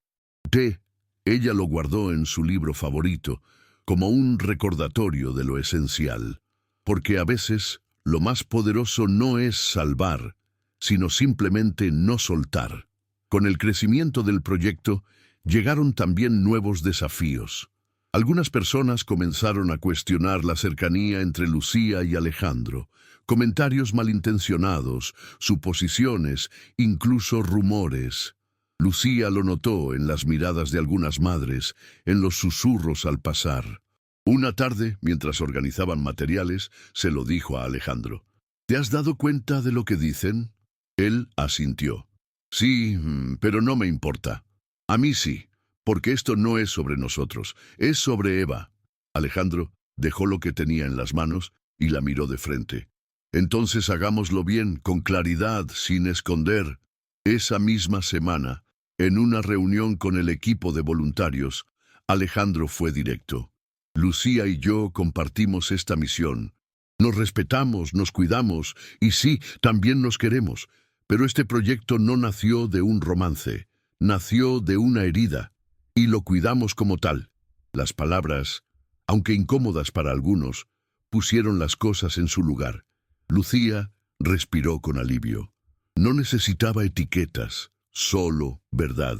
Ella lo guardó en su libro favorito, como un recordatorio de lo esencial. Porque a veces lo más poderoso no es salvar, sino simplemente no soltar. Con el crecimiento del proyecto, llegaron también nuevos desafíos. Algunas personas comenzaron a cuestionar la cercanía entre Lucía y Alejandro. Comentarios malintencionados, suposiciones, incluso rumores. Lucía lo notó en las miradas de algunas madres, en los susurros al pasar. Una tarde, mientras organizaban materiales, se lo dijo a Alejandro. «¿Te has dado cuenta de lo que dicen?» Él asintió. «Sí, pero no me importa. A mí sí, porque esto no es sobre nosotros, es sobre Eva». Alejandro dejó lo que tenía en las manos y la miró de frente. «Entonces hagámoslo bien, con claridad, sin esconder». Esa misma semana, en una reunión con el equipo de voluntarios, Alejandro fue directo. «Lucía y yo compartimos esta misión. Nos respetamos, nos cuidamos y sí, también nos queremos. Pero este proyecto no nació de un romance, nació de una herida, y lo cuidamos como tal». Las palabras, aunque incómodas para algunos, pusieron las cosas en su lugar. Lucía respiró con alivio. No necesitaba etiquetas, solo verdad.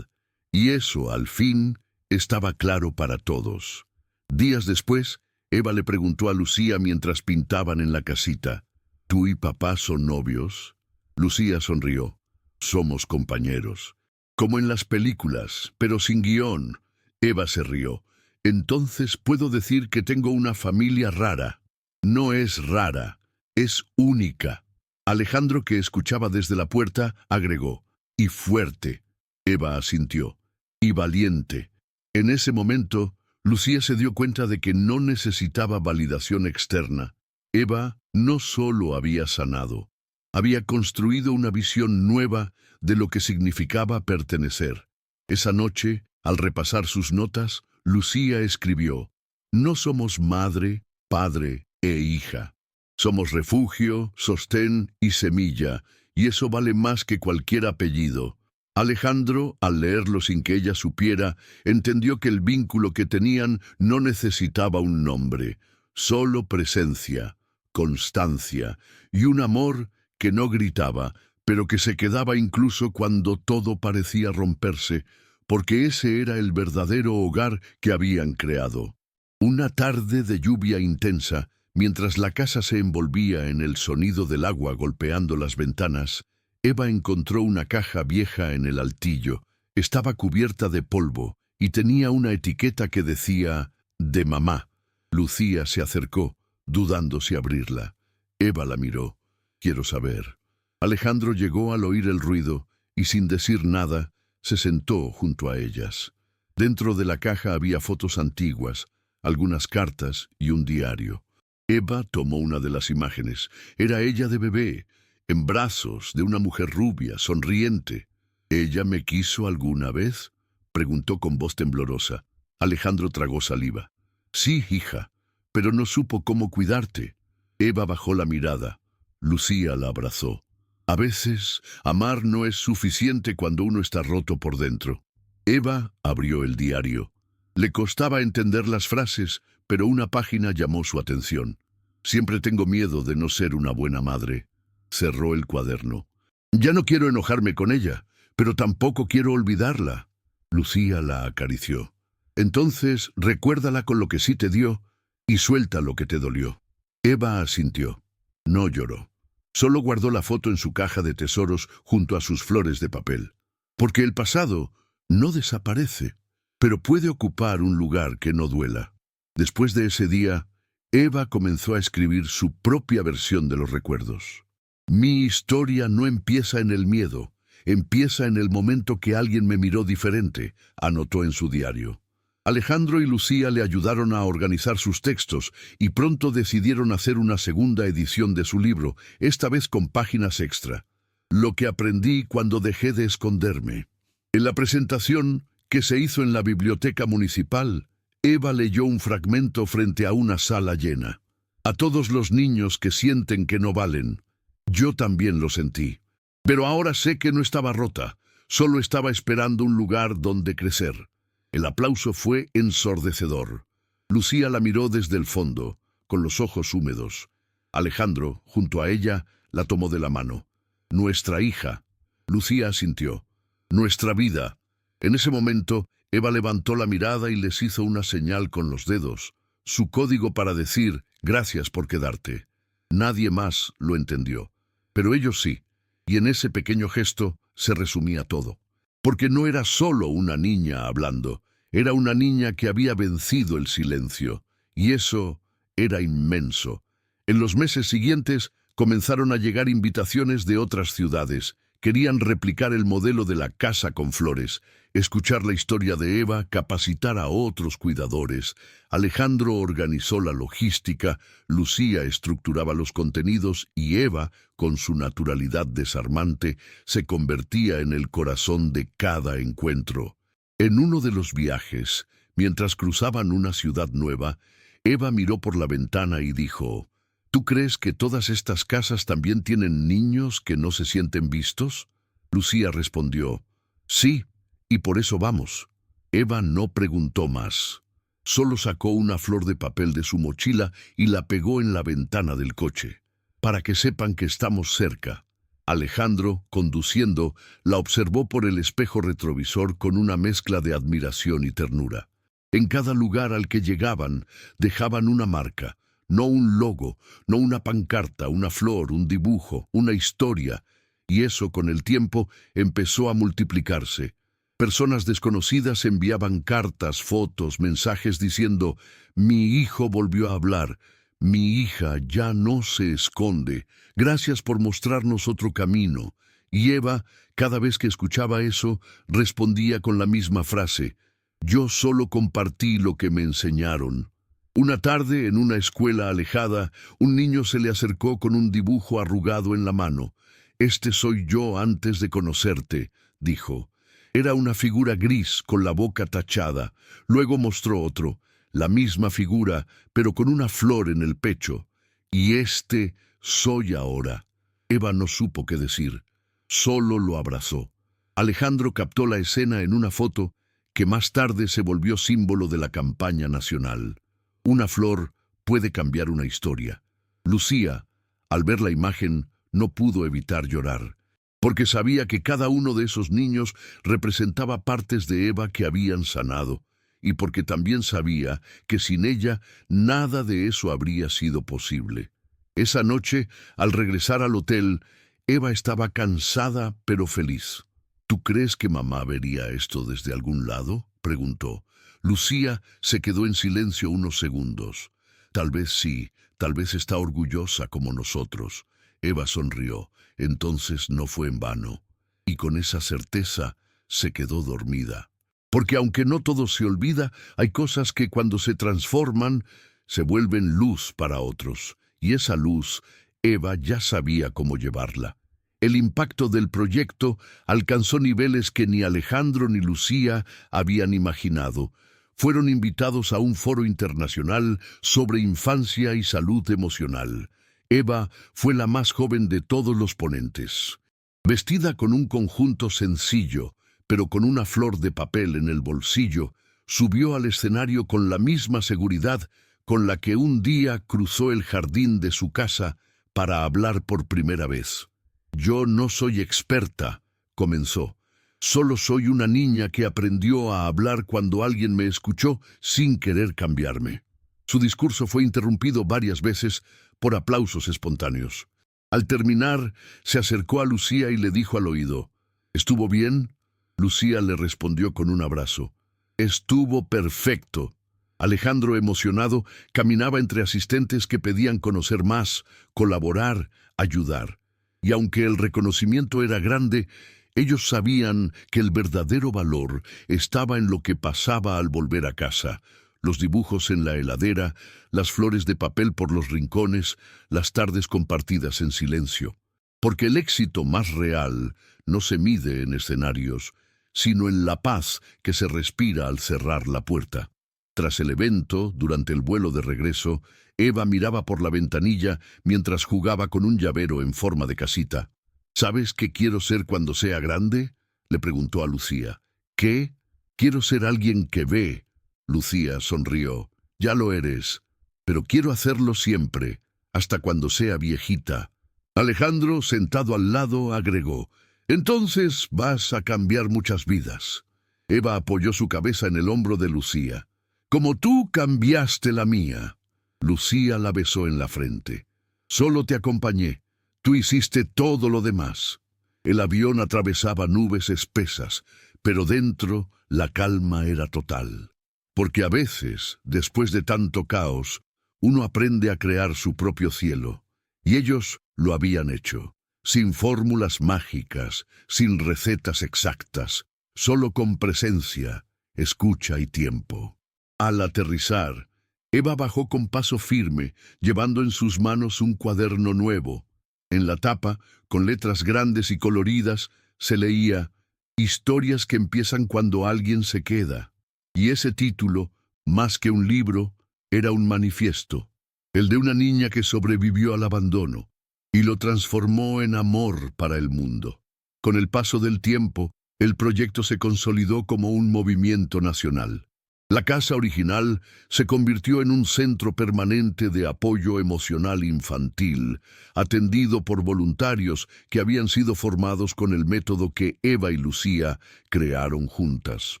Y eso, al fin, estaba claro para todos. Días después, Eva le preguntó a Lucía mientras pintaban en la casita: «¿Tú y papá son novios?» Lucía sonrió. «Somos compañeros. Como en las películas, pero sin guión». Eva se rió. «Entonces puedo decir que tengo una familia rara». «No es rara, es única». Alejandro, que escuchaba desde la puerta, agregó: «Y fuerte». Eva asintió. «Y valiente». En ese momento, Lucía se dio cuenta de que no necesitaba validación externa. Eva no solo había sanado, había construido una visión nueva de lo que significaba pertenecer. Esa noche, al repasar sus notas, Lucía escribió: «No somos madre, padre e hija. Somos refugio, sostén y semilla, y eso vale más que cualquier apellido». Alejandro, al leerlo sin que ella supiera, entendió que el vínculo que tenían no necesitaba un nombre, solo presencia, constancia y un amor que no gritaba, pero que se quedaba incluso cuando todo parecía romperse, porque ese era el verdadero hogar que habían creado. Una tarde de lluvia intensa, mientras la casa se envolvía en el sonido del agua golpeando las ventanas, Eva encontró una caja vieja en el altillo. Estaba cubierta de polvo y tenía una etiqueta que decía: «De mamá». Lucía se acercó, dudando si abrirla. Eva la miró. «Quiero saber». Alejandro llegó al oír el ruido y, sin decir nada, se sentó junto a ellas. Dentro de la caja había fotos antiguas, algunas cartas y un diario. Eva tomó una de las imágenes. Era ella de bebé, en brazos de una mujer rubia, sonriente. «¿Ella me quiso alguna vez?», preguntó con voz temblorosa. Alejandro tragó saliva. «Sí, hija, pero no supo cómo cuidarte». Eva bajó la mirada. Lucía la abrazó. «A veces, amar no es suficiente cuando uno está roto por dentro». Eva abrió el diario. Le costaba entender las frases, pero una página llamó su atención. «Siempre tengo miedo de no ser una buena madre». Cerró el cuaderno. «Ya no quiero enojarme con ella, pero tampoco quiero olvidarla». Lucía la acarició. «Entonces, recuérdala con lo que sí te dio y suelta lo que te dolió». Eva asintió. No lloró. Solo guardó la foto en su caja de tesoros junto a sus flores de papel. Porque el pasado no desaparece, pero puede ocupar un lugar que no duela. Después de ese día, Eva comenzó a escribir su propia versión de los recuerdos. Mi historia no empieza en el miedo, empieza en el momento que alguien me miró diferente, anotó en su diario. Alejandro y Lucía le ayudaron a organizar sus textos y pronto decidieron hacer una segunda edición de su libro, esta vez con páginas extra. Lo que aprendí cuando dejé de esconderme. En la presentación que se hizo en la biblioteca municipal, Eva leyó un fragmento frente a una sala llena. A todos los niños que sienten que no valen. Yo también lo sentí. Pero ahora sé que no estaba rota, solo estaba esperando un lugar donde crecer. El aplauso fue ensordecedor. Lucía la miró desde el fondo, con los ojos húmedos. Alejandro, junto a ella, la tomó de la mano. Nuestra hija. Lucía asintió. Nuestra vida. En ese momento, Eva levantó la mirada y les hizo una señal con los dedos, su código para decir, gracias por quedarte. Nadie más lo entendió, pero ellos sí, y en ese pequeño gesto se resumía todo. Porque no era solo una niña hablando, era una niña que había vencido el silencio, y eso era inmenso. En los meses siguientes comenzaron a llegar invitaciones de otras ciudades. Querían replicar el modelo de la casa con flores, escuchar la historia de Eva, capacitar a otros cuidadores. Alejandro organizó la logística, Lucía estructuraba los contenidos y Eva, con su naturalidad desarmante, se convertía en el corazón de cada encuentro. En uno de los viajes, mientras cruzaban una ciudad nueva, Eva miró por la ventana y dijo, ¿tú crees que todas estas casas también tienen niños que no se sienten vistos? Lucía respondió, sí, y por eso vamos. Eva no preguntó más. Solo sacó una flor de papel de su mochila y la pegó en la ventana del coche, para que sepan que estamos cerca. Alejandro, conduciendo, la observó por el espejo retrovisor con una mezcla de admiración y ternura. En cada lugar al que llegaban, dejaban una marca. No un logo, no una pancarta, una flor, un dibujo, una historia. Y eso, con el tiempo, empezó a multiplicarse. Personas desconocidas enviaban cartas, fotos, mensajes diciendo, mi hijo volvió a hablar, mi hija ya no se esconde, gracias por mostrarnos otro camino. Y Eva, cada vez que escuchaba eso, respondía con la misma frase, yo solo compartí lo que me enseñaron. Una tarde, en una escuela alejada, un niño se le acercó con un dibujo arrugado en la mano. Este soy yo antes de conocerte, dijo. Era una figura gris con la boca tachada. Luego mostró otro, la misma figura, pero con una flor en el pecho. Y este soy ahora. Eva no supo qué decir. Solo lo abrazó. Alejandro captó la escena en una foto que más tarde se volvió símbolo de la campaña nacional. Una flor puede cambiar una historia. Lucía, al ver la imagen, no pudo evitar llorar, porque sabía que cada uno de esos niños representaba partes de Eva que habían sanado, y porque también sabía que sin ella nada de eso habría sido posible. Esa noche, al regresar al hotel, Eva estaba cansada pero feliz. ¿Tú crees que mamá vería esto desde algún lado?, preguntó. Lucía se quedó en silencio unos segundos. Tal vez sí, tal vez está orgullosa como nosotros. Eva sonrió. Entonces no fue en vano. Y con esa certeza se quedó dormida. Porque aunque no todo se olvida, hay cosas que cuando se transforman, se vuelven luz para otros. Y esa luz, Eva ya sabía cómo llevarla. El impacto del proyecto alcanzó niveles que ni Alejandro ni Lucía habían imaginado. Fueron invitados a un foro internacional sobre infancia y salud emocional. Eva fue la más joven de todos los ponentes. Vestida con un conjunto sencillo, pero con una flor de papel en el bolsillo, subió al escenario con la misma seguridad con la que un día cruzó el jardín de su casa para hablar por primera vez. Yo no soy experta, comenzó. Solo soy una niña que aprendió a hablar cuando alguien me escuchó sin querer cambiarme. Su discurso fue interrumpido varias veces por aplausos espontáneos. Al terminar, se acercó a Lucía y le dijo al oído, ¿estuvo bien? Lucía le respondió con un abrazo. Estuvo perfecto. Alejandro, emocionado, caminaba entre asistentes que pedían conocer más, colaborar, ayudar. Y aunque el reconocimiento era grande, ellos sabían que el verdadero valor estaba en lo que pasaba al volver a casa. Los dibujos en la heladera, las flores de papel por los rincones, las tardes compartidas en silencio. Porque el éxito más real no se mide en escenarios, sino en la paz que se respira al cerrar la puerta. Tras el evento, durante el vuelo de regreso, Eva miraba por la ventanilla mientras jugaba con un llavero en forma de casita. ¿Sabes qué quiero ser cuando sea grande?, le preguntó a Lucía. ¿Qué? Quiero ser alguien que ve. Lucía sonrió. Ya lo eres, pero quiero hacerlo siempre, hasta cuando sea viejita. Alejandro, sentado al lado, agregó. Entonces vas a cambiar muchas vidas. Eva apoyó su cabeza en el hombro de Lucía. Como tú cambiaste la mía. Lucía la besó en la frente. Solo te acompañé. Tú hiciste todo lo demás. El avión atravesaba nubes espesas, pero dentro la calma era total. Porque a veces, después de tanto caos, uno aprende a crear su propio cielo. Y ellos lo habían hecho, sin fórmulas mágicas, sin recetas exactas, solo con presencia, escucha y tiempo. Al aterrizar, Eva bajó con paso firme, llevando en sus manos un cuaderno nuevo. En la tapa, con letras grandes y coloridas, se leía «Historias que empiezan cuando alguien se queda». Y ese título, más que un libro, era un manifiesto, el de una niña que sobrevivió al abandono y lo transformó en amor para el mundo. Con el paso del tiempo, el proyecto se consolidó como un movimiento nacional. La casa original se convirtió en un centro permanente de apoyo emocional infantil, atendido por voluntarios que habían sido formados con el método que Eva y Lucía crearon juntas.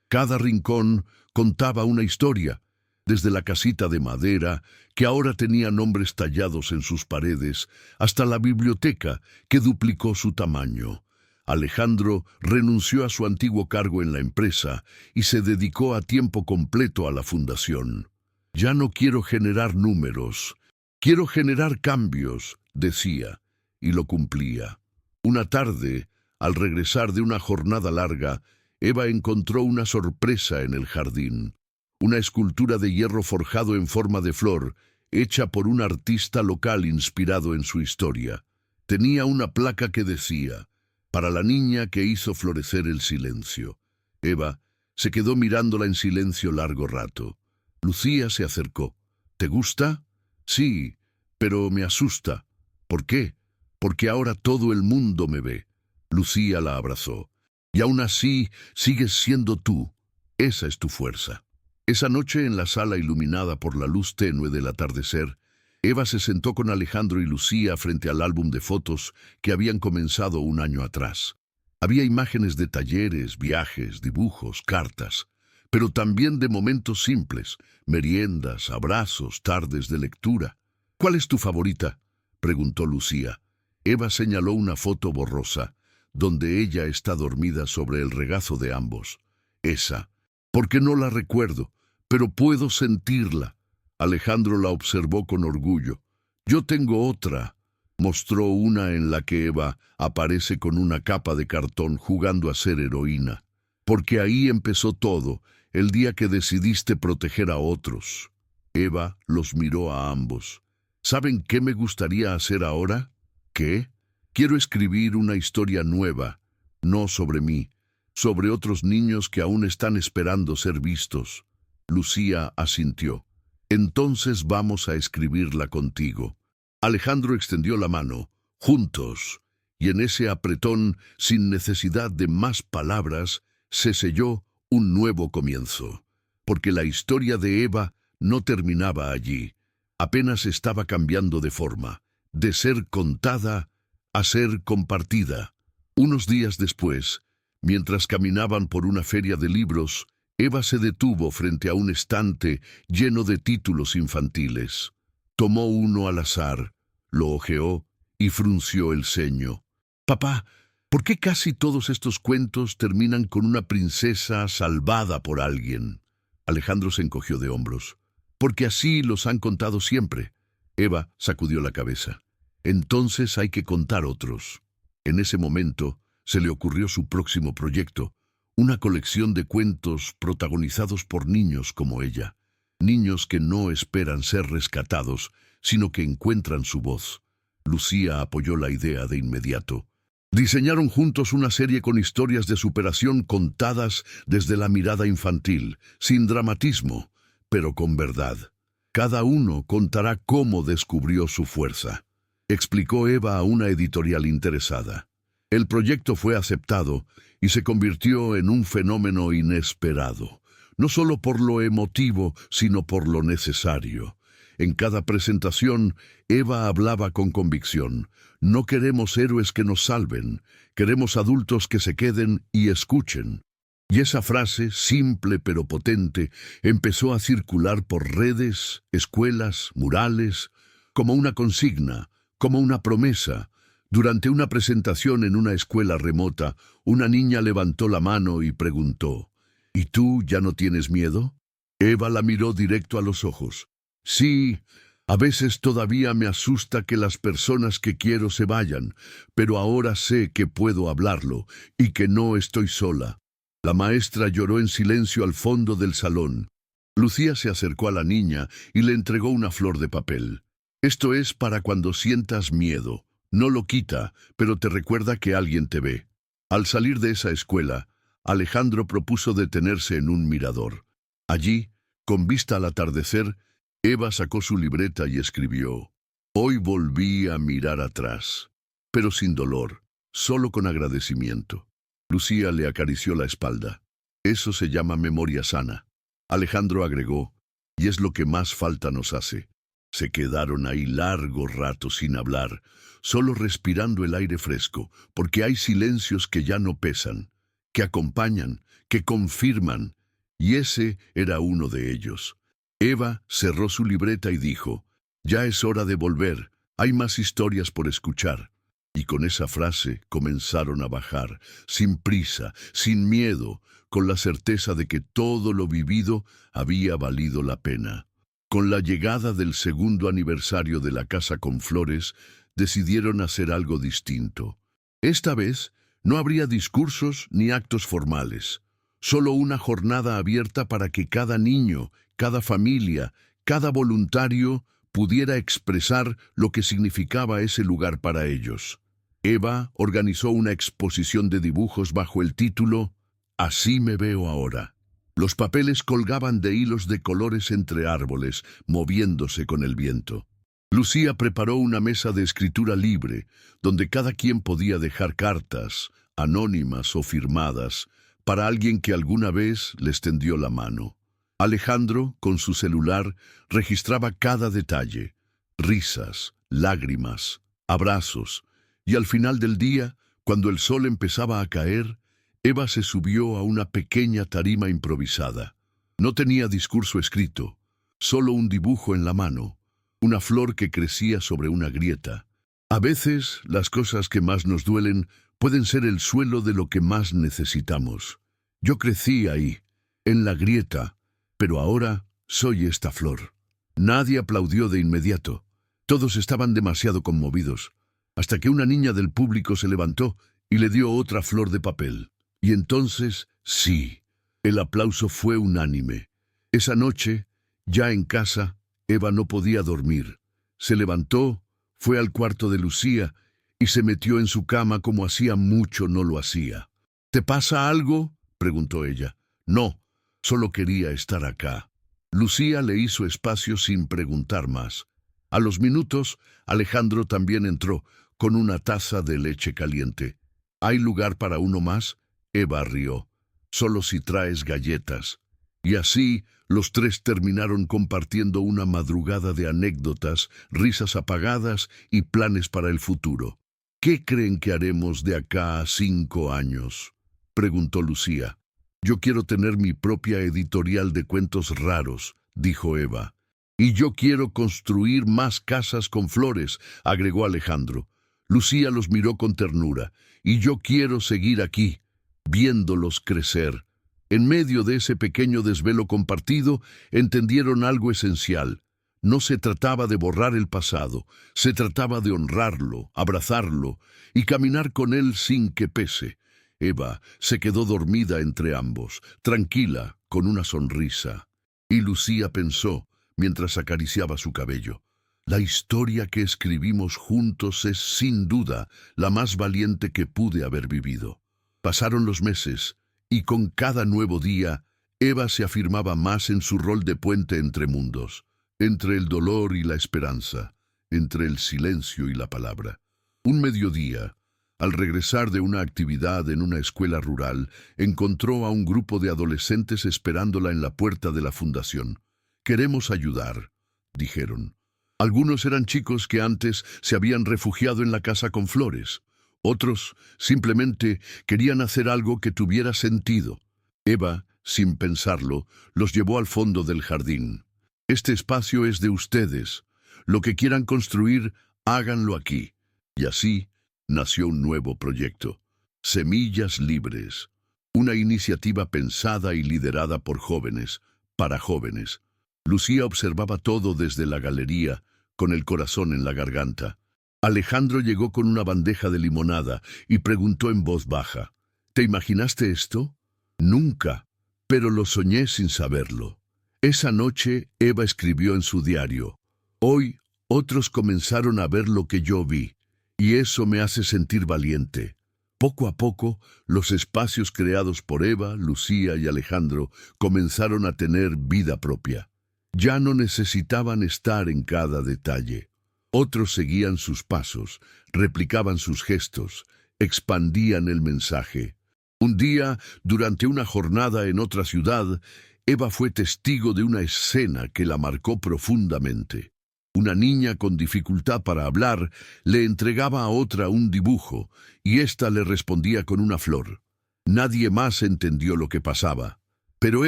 Cada rincón contaba una historia, desde la casita de madera, que ahora tenía nombres tallados en sus paredes, hasta la biblioteca, que duplicó su tamaño. Alejandro renunció a su antiguo cargo en la empresa y se dedicó a tiempo completo a la fundación. «Ya no quiero generar números, quiero generar cambios», decía, y lo cumplía. Una tarde, al regresar de una jornada larga, Eva encontró una sorpresa en el jardín. Una escultura de hierro forjado en forma de flor, hecha por un artista local inspirado en su historia. Tenía una placa que decía, «Para la niña que hizo florecer el silencio». Eva se quedó mirándola en silencio largo rato. Lucía se acercó. «¿Te gusta?» «Sí, pero me asusta». «¿Por qué?» «Porque ahora todo el mundo me ve». Lucía la abrazó. «Y aún así sigues siendo tú. Esa es tu fuerza». Esa noche, en la sala iluminada por la luz tenue del atardecer, Eva se sentó con Alejandro y Lucía frente al álbum de fotos que habían comenzado un año atrás. Había imágenes de talleres, viajes, dibujos, cartas, pero también de momentos simples, meriendas, abrazos, tardes de lectura. «¿Cuál es tu favorita?», preguntó Lucía. Eva señaló una foto borrosa, donde ella está dormida sobre el regazo de ambos. «Esa, porque no la recuerdo, pero puedo sentirla». Alejandro la observó con orgullo. «Yo tengo otra». Mostró una en la que Eva aparece con una capa de cartón jugando a ser heroína. «Porque ahí empezó todo, el día que decidiste proteger a otros». Eva los miró a ambos. «¿Saben qué me gustaría hacer ahora?» «¿Qué?» «Quiero escribir una historia nueva, no sobre mí, sobre otros niños que aún están esperando ser vistos». Lucía asintió. «Entonces vamos a escribirla contigo». Alejandro extendió la mano. «Juntos». Y en ese apretón, sin necesidad de más palabras, se selló un nuevo comienzo. Porque la historia de Eva no terminaba allí. Apenas estaba cambiando de forma, de ser contada a ser compartida. Unos días después, mientras caminaban por una feria de libros, Eva se detuvo frente a un estante lleno de títulos infantiles. Tomó uno al azar, lo hojeó y frunció el ceño. «Papá, ¿Por qué casi todos estos cuentos terminan con una princesa salvada por alguien? Alejandro se encogió de hombros. Porque así los han contado siempre. Eva sacudió la cabeza. Entonces hay que contar otros. En ese momento se le ocurrió su próximo proyecto, una colección de cuentos protagonizados por niños como ella. Niños que no esperan ser rescatados, sino que encuentran su voz. Lucía apoyó la idea de inmediato. Diseñaron juntos una serie con historias de superación contadas desde la mirada infantil, sin dramatismo, pero con verdad. Cada uno contará cómo descubrió su fuerza, explicó Eva a una editorial interesada. El proyecto fue aceptado y se convirtió en un fenómeno inesperado, no solo por lo emotivo, sino por lo necesario. En cada presentación, Eva hablaba con convicción. No queremos héroes que nos salven, queremos adultos que se queden y escuchen. Y esa frase, simple pero potente, empezó a circular por redes, escuelas, murales, como una consigna, como una promesa. Durante una presentación en una escuela remota, una niña levantó la mano y preguntó, ¿Y tú ya no tienes miedo? Eva la miró directo a los ojos. Sí, a veces todavía me asusta que las personas que quiero se vayan, pero ahora sé que puedo hablarlo y que no estoy sola. La maestra lloró en silencio al fondo del salón. Lucía se acercó a la niña y le entregó una flor de papel. Esto es para cuando sientas miedo. No lo quita, pero te recuerda que alguien te ve. Al salir de esa escuela, Alejandro propuso detenerse en un mirador. Allí, con vista al atardecer, Eva sacó su libreta y escribió: Hoy volví a mirar atrás, pero sin dolor, solo con agradecimiento. Lucía le acarició la espalda. Eso se llama memoria sana. Alejandro agregó: y es lo que más falta nos hace. Se quedaron ahí largo rato sin hablar, solo respirando el aire fresco, porque hay silencios que ya no pesan, que acompañan, que confirman, y ese era uno de ellos. Eva cerró su libreta y dijo: ya es hora de volver, hay más historias por escuchar. Y con esa frase comenzaron a bajar, sin prisa, sin miedo, con la certeza de que todo lo vivido había valido la pena. Con la llegada del segundo aniversario de la Casa con Flores, decidieron hacer algo distinto. Esta vez no habría discursos ni actos formales, solo una jornada abierta para que cada niño, cada familia, cada voluntario pudiera expresar lo que significaba ese lugar para ellos. Eva organizó una exposición de dibujos bajo el título Así me veo ahora. Los papeles colgaban de hilos de colores entre árboles, moviéndose con el viento. Lucía preparó una mesa de escritura libre, donde cada quien podía dejar cartas, anónimas o firmadas, para alguien que alguna vez les tendió la mano. Alejandro, con su celular, registraba cada detalle: risas, lágrimas, abrazos, y al final del día, cuando el sol empezaba a caer, Eva se subió a una pequeña tarima improvisada. No tenía discurso escrito, solo un dibujo en la mano, una flor que crecía sobre una grieta. A veces, las cosas que más nos duelen pueden ser el suelo de lo que más necesitamos. Yo crecí ahí, en la grieta, pero ahora soy esta flor. Nadie aplaudió de inmediato. Todos estaban demasiado conmovidos, hasta que una niña del público se levantó y le dio otra flor de papel. Y entonces, sí, el aplauso fue unánime. Esa noche, ya en casa, Eva no podía dormir. Se levantó, fue al cuarto de Lucía y se metió en su cama como hacía mucho no lo hacía. ¿Te pasa algo?, preguntó ella. No, solo quería estar acá. Lucía le hizo espacio sin preguntar más. A los minutos, Alejandro también entró, con una taza de leche caliente. ¿Hay lugar para uno más?, Eva rió. Solo si traes galletas. Y así, los tres terminaron compartiendo una madrugada de anécdotas, risas apagadas y planes para el futuro. ¿Qué creen que haremos de acá a 5 años?, preguntó Lucía. Yo quiero tener mi propia editorial de cuentos raros, dijo Eva. Y yo quiero construir más casas con flores, agregó Alejandro. Lucía los miró con ternura. Y yo quiero seguir aquí, viéndolos crecer. En medio de ese pequeño desvelo compartido, entendieron algo esencial. No se trataba de borrar el pasado, se trataba de honrarlo, abrazarlo y caminar con él sin que pese. Eva se quedó dormida entre ambos, tranquila, con una sonrisa. Y Lucía pensó, mientras acariciaba su cabello, la historia que escribimos juntos es, sin duda, la más valiente que pude haber vivido. Pasaron los meses, y con cada nuevo día, Eva se afirmaba más en su rol de puente entre mundos, entre el dolor y la esperanza, entre el silencio y la palabra. Un mediodía, al regresar de una actividad en una escuela rural, encontró a un grupo de adolescentes esperándola en la puerta de la fundación. «Queremos ayudar», dijeron. Algunos eran chicos que antes se habían refugiado en la casa con flores. Otros simplemente querían hacer algo que tuviera sentido. Eva, sin pensarlo, los llevó al fondo del jardín. «Este espacio es de ustedes. Lo que quieran construir, háganlo aquí». Y así nació un nuevo proyecto. Semillas Libres. Una iniciativa pensada y liderada por jóvenes, para jóvenes. Lucía observaba todo desde la galería, con el corazón en la garganta. Alejandro llegó con una bandeja de limonada y preguntó en voz baja, «¿Te imaginaste esto?» «Nunca, pero lo soñé sin saberlo». Esa noche Eva escribió en su diario, «Hoy otros comenzaron a ver lo que yo vi, y eso me hace sentir valiente». Poco a poco, los espacios creados por Eva, Lucía y Alejandro comenzaron a tener vida propia. Ya no necesitaban estar en cada detalle. Otros seguían sus pasos, replicaban sus gestos, expandían el mensaje. Un día, durante una jornada en otra ciudad, Eva fue testigo de una escena que la marcó profundamente. Una niña con dificultad para hablar le entregaba a otra un dibujo, y ésta le respondía con una flor. Nadie más entendió lo que pasaba, pero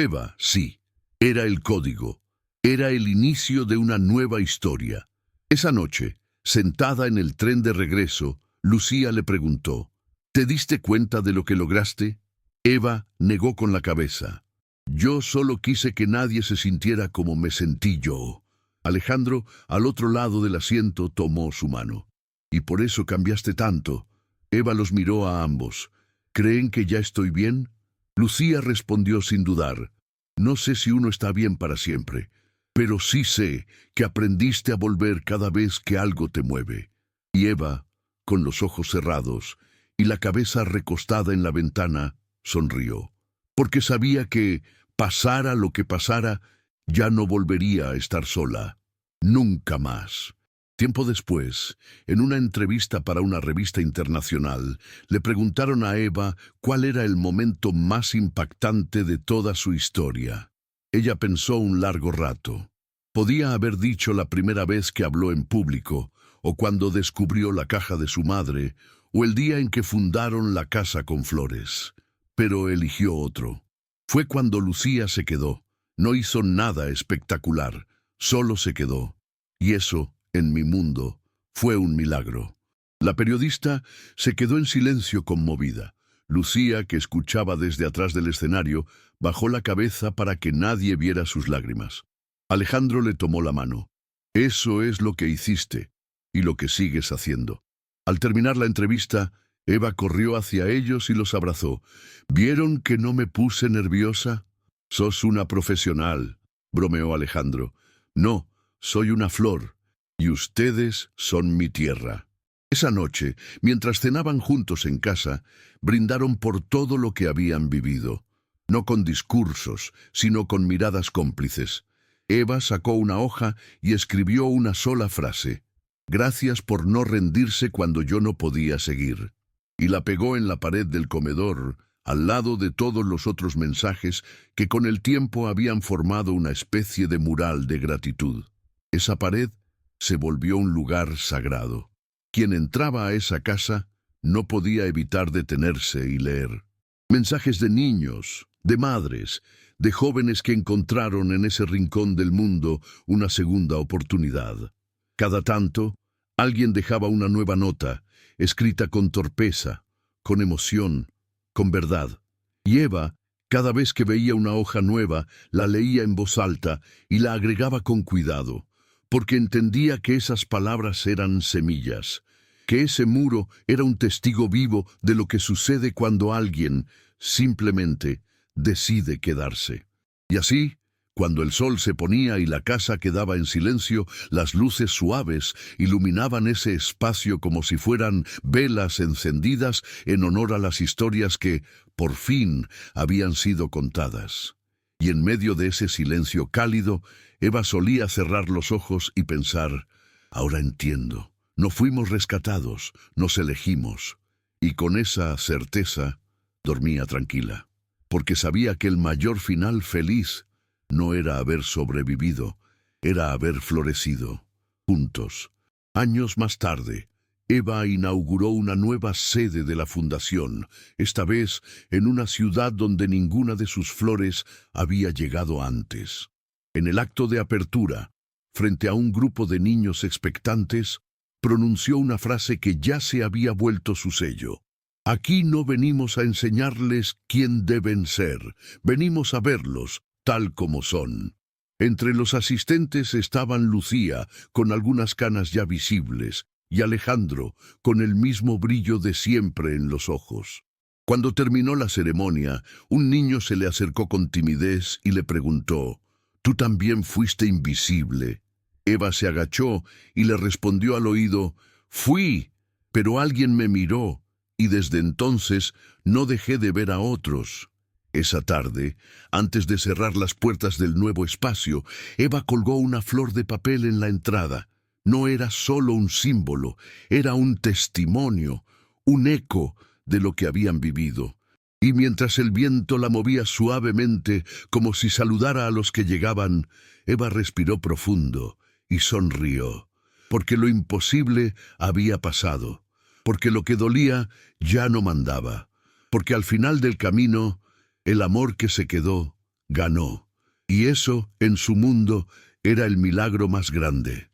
Eva sí. Era el código. Era el inicio de una nueva historia. Esa noche, sentada en el tren de regreso, Lucía le preguntó, «¿Te diste cuenta de lo que lograste?» Eva negó con la cabeza. «Yo solo quise que nadie se sintiera como me sentí yo». Alejandro, al otro lado del asiento, tomó su mano. «¿Y por eso cambiaste tanto?» Eva los miró a ambos. «¿Creen que ya estoy bien?» Lucía respondió sin dudar, «No sé si uno está bien para siempre, pero sí sé que aprendiste a volver cada vez que algo te mueve». Y Eva, con los ojos cerrados y la cabeza recostada en la ventana, sonrió, porque sabía que, pasara lo que pasara, ya no volvería a estar sola. Nunca más. Tiempo después, en una entrevista para una revista internacional, le preguntaron a Eva cuál era el momento más impactante de toda su historia. Ella pensó un largo rato. Podía haber dicho la primera vez que habló en público, o cuando descubrió la caja de su madre, o el día en que fundaron la casa con flores. Pero eligió otro. Fue cuando Lucía se quedó. No hizo nada espectacular, solo se quedó. Y eso, en mi mundo, fue un milagro. La periodista se quedó en silencio conmovida. Lucía, que escuchaba desde atrás del escenario, bajó la cabeza para que nadie viera sus lágrimas. Alejandro le tomó la mano. «Eso es lo que hiciste, y lo que sigues haciendo». Al terminar la entrevista, Eva corrió hacia ellos y los abrazó. «¿Vieron que no me puse nerviosa?» «Sos una profesional», bromeó Alejandro. «No, soy una flor, y ustedes son mi tierra». Esa noche, mientras cenaban juntos en casa, brindaron por todo lo que habían vivido. No con discursos, sino con miradas cómplices. Eva sacó una hoja y escribió una sola frase. «Gracias por no rendirse cuando yo no podía seguir». Y la pegó en la pared del comedor, al lado de todos los otros mensajes que con el tiempo habían formado una especie de mural de gratitud. Esa pared se volvió un lugar sagrado. Quien entraba a esa casa no podía evitar detenerse y leer. Mensajes de niños, de madres, de jóvenes que encontraron en ese rincón del mundo una segunda oportunidad. Cada tanto, Alguien dejaba una nueva nota, escrita con torpeza, con emoción, con verdad. Y Eva, cada vez que veía una hoja nueva, la leía en voz alta y la agregaba con cuidado, porque entendía que esas palabras eran semillas, que ese muro era un testigo vivo de lo que sucede cuando alguien simplemente decide quedarse. Y así, cuando el sol se ponía y la casa quedaba en silencio, las luces suaves iluminaban ese espacio como si fueran velas encendidas en honor a las historias que, por fin, habían sido contadas. Y en medio de ese silencio cálido, Eva solía cerrar los ojos y pensar: ahora entiendo, no fuimos rescatados, nos elegimos. Y con esa certeza dormía tranquila, porque sabía que el mayor final feliz no era haber sobrevivido, era haber florecido, juntos. Años más tarde, Eva inauguró una nueva sede de la fundación, esta vez en una ciudad donde ninguna de sus flores había llegado antes. En el acto de apertura, frente a un grupo de niños expectantes, pronunció una frase que ya se había vuelto su sello. Aquí no venimos a enseñarles quién deben ser, venimos a verlos tal como son. Entre los asistentes estaban Lucía, con algunas canas ya visibles, y Alejandro, con el mismo brillo de siempre en los ojos. Cuando terminó la ceremonia, un niño se le acercó con timidez y le preguntó: «¿Tú también fuiste invisible?». Eva se agachó y le respondió al oído: «Fui, pero alguien me miró, y desde entonces no dejé de ver a otros». Esa tarde, antes de cerrar las puertas del nuevo espacio, Eva colgó una flor de papel en la entrada. No era solo un símbolo, era un testimonio, un eco de lo que habían vivido. Y mientras el viento la movía suavemente, como si saludara a los que llegaban, Eva respiró profundo y sonrió, porque lo imposible había pasado, porque lo que dolía ya no mandaba, porque al final del camino el amor que se quedó ganó, y eso, en su mundo, era el milagro más grande.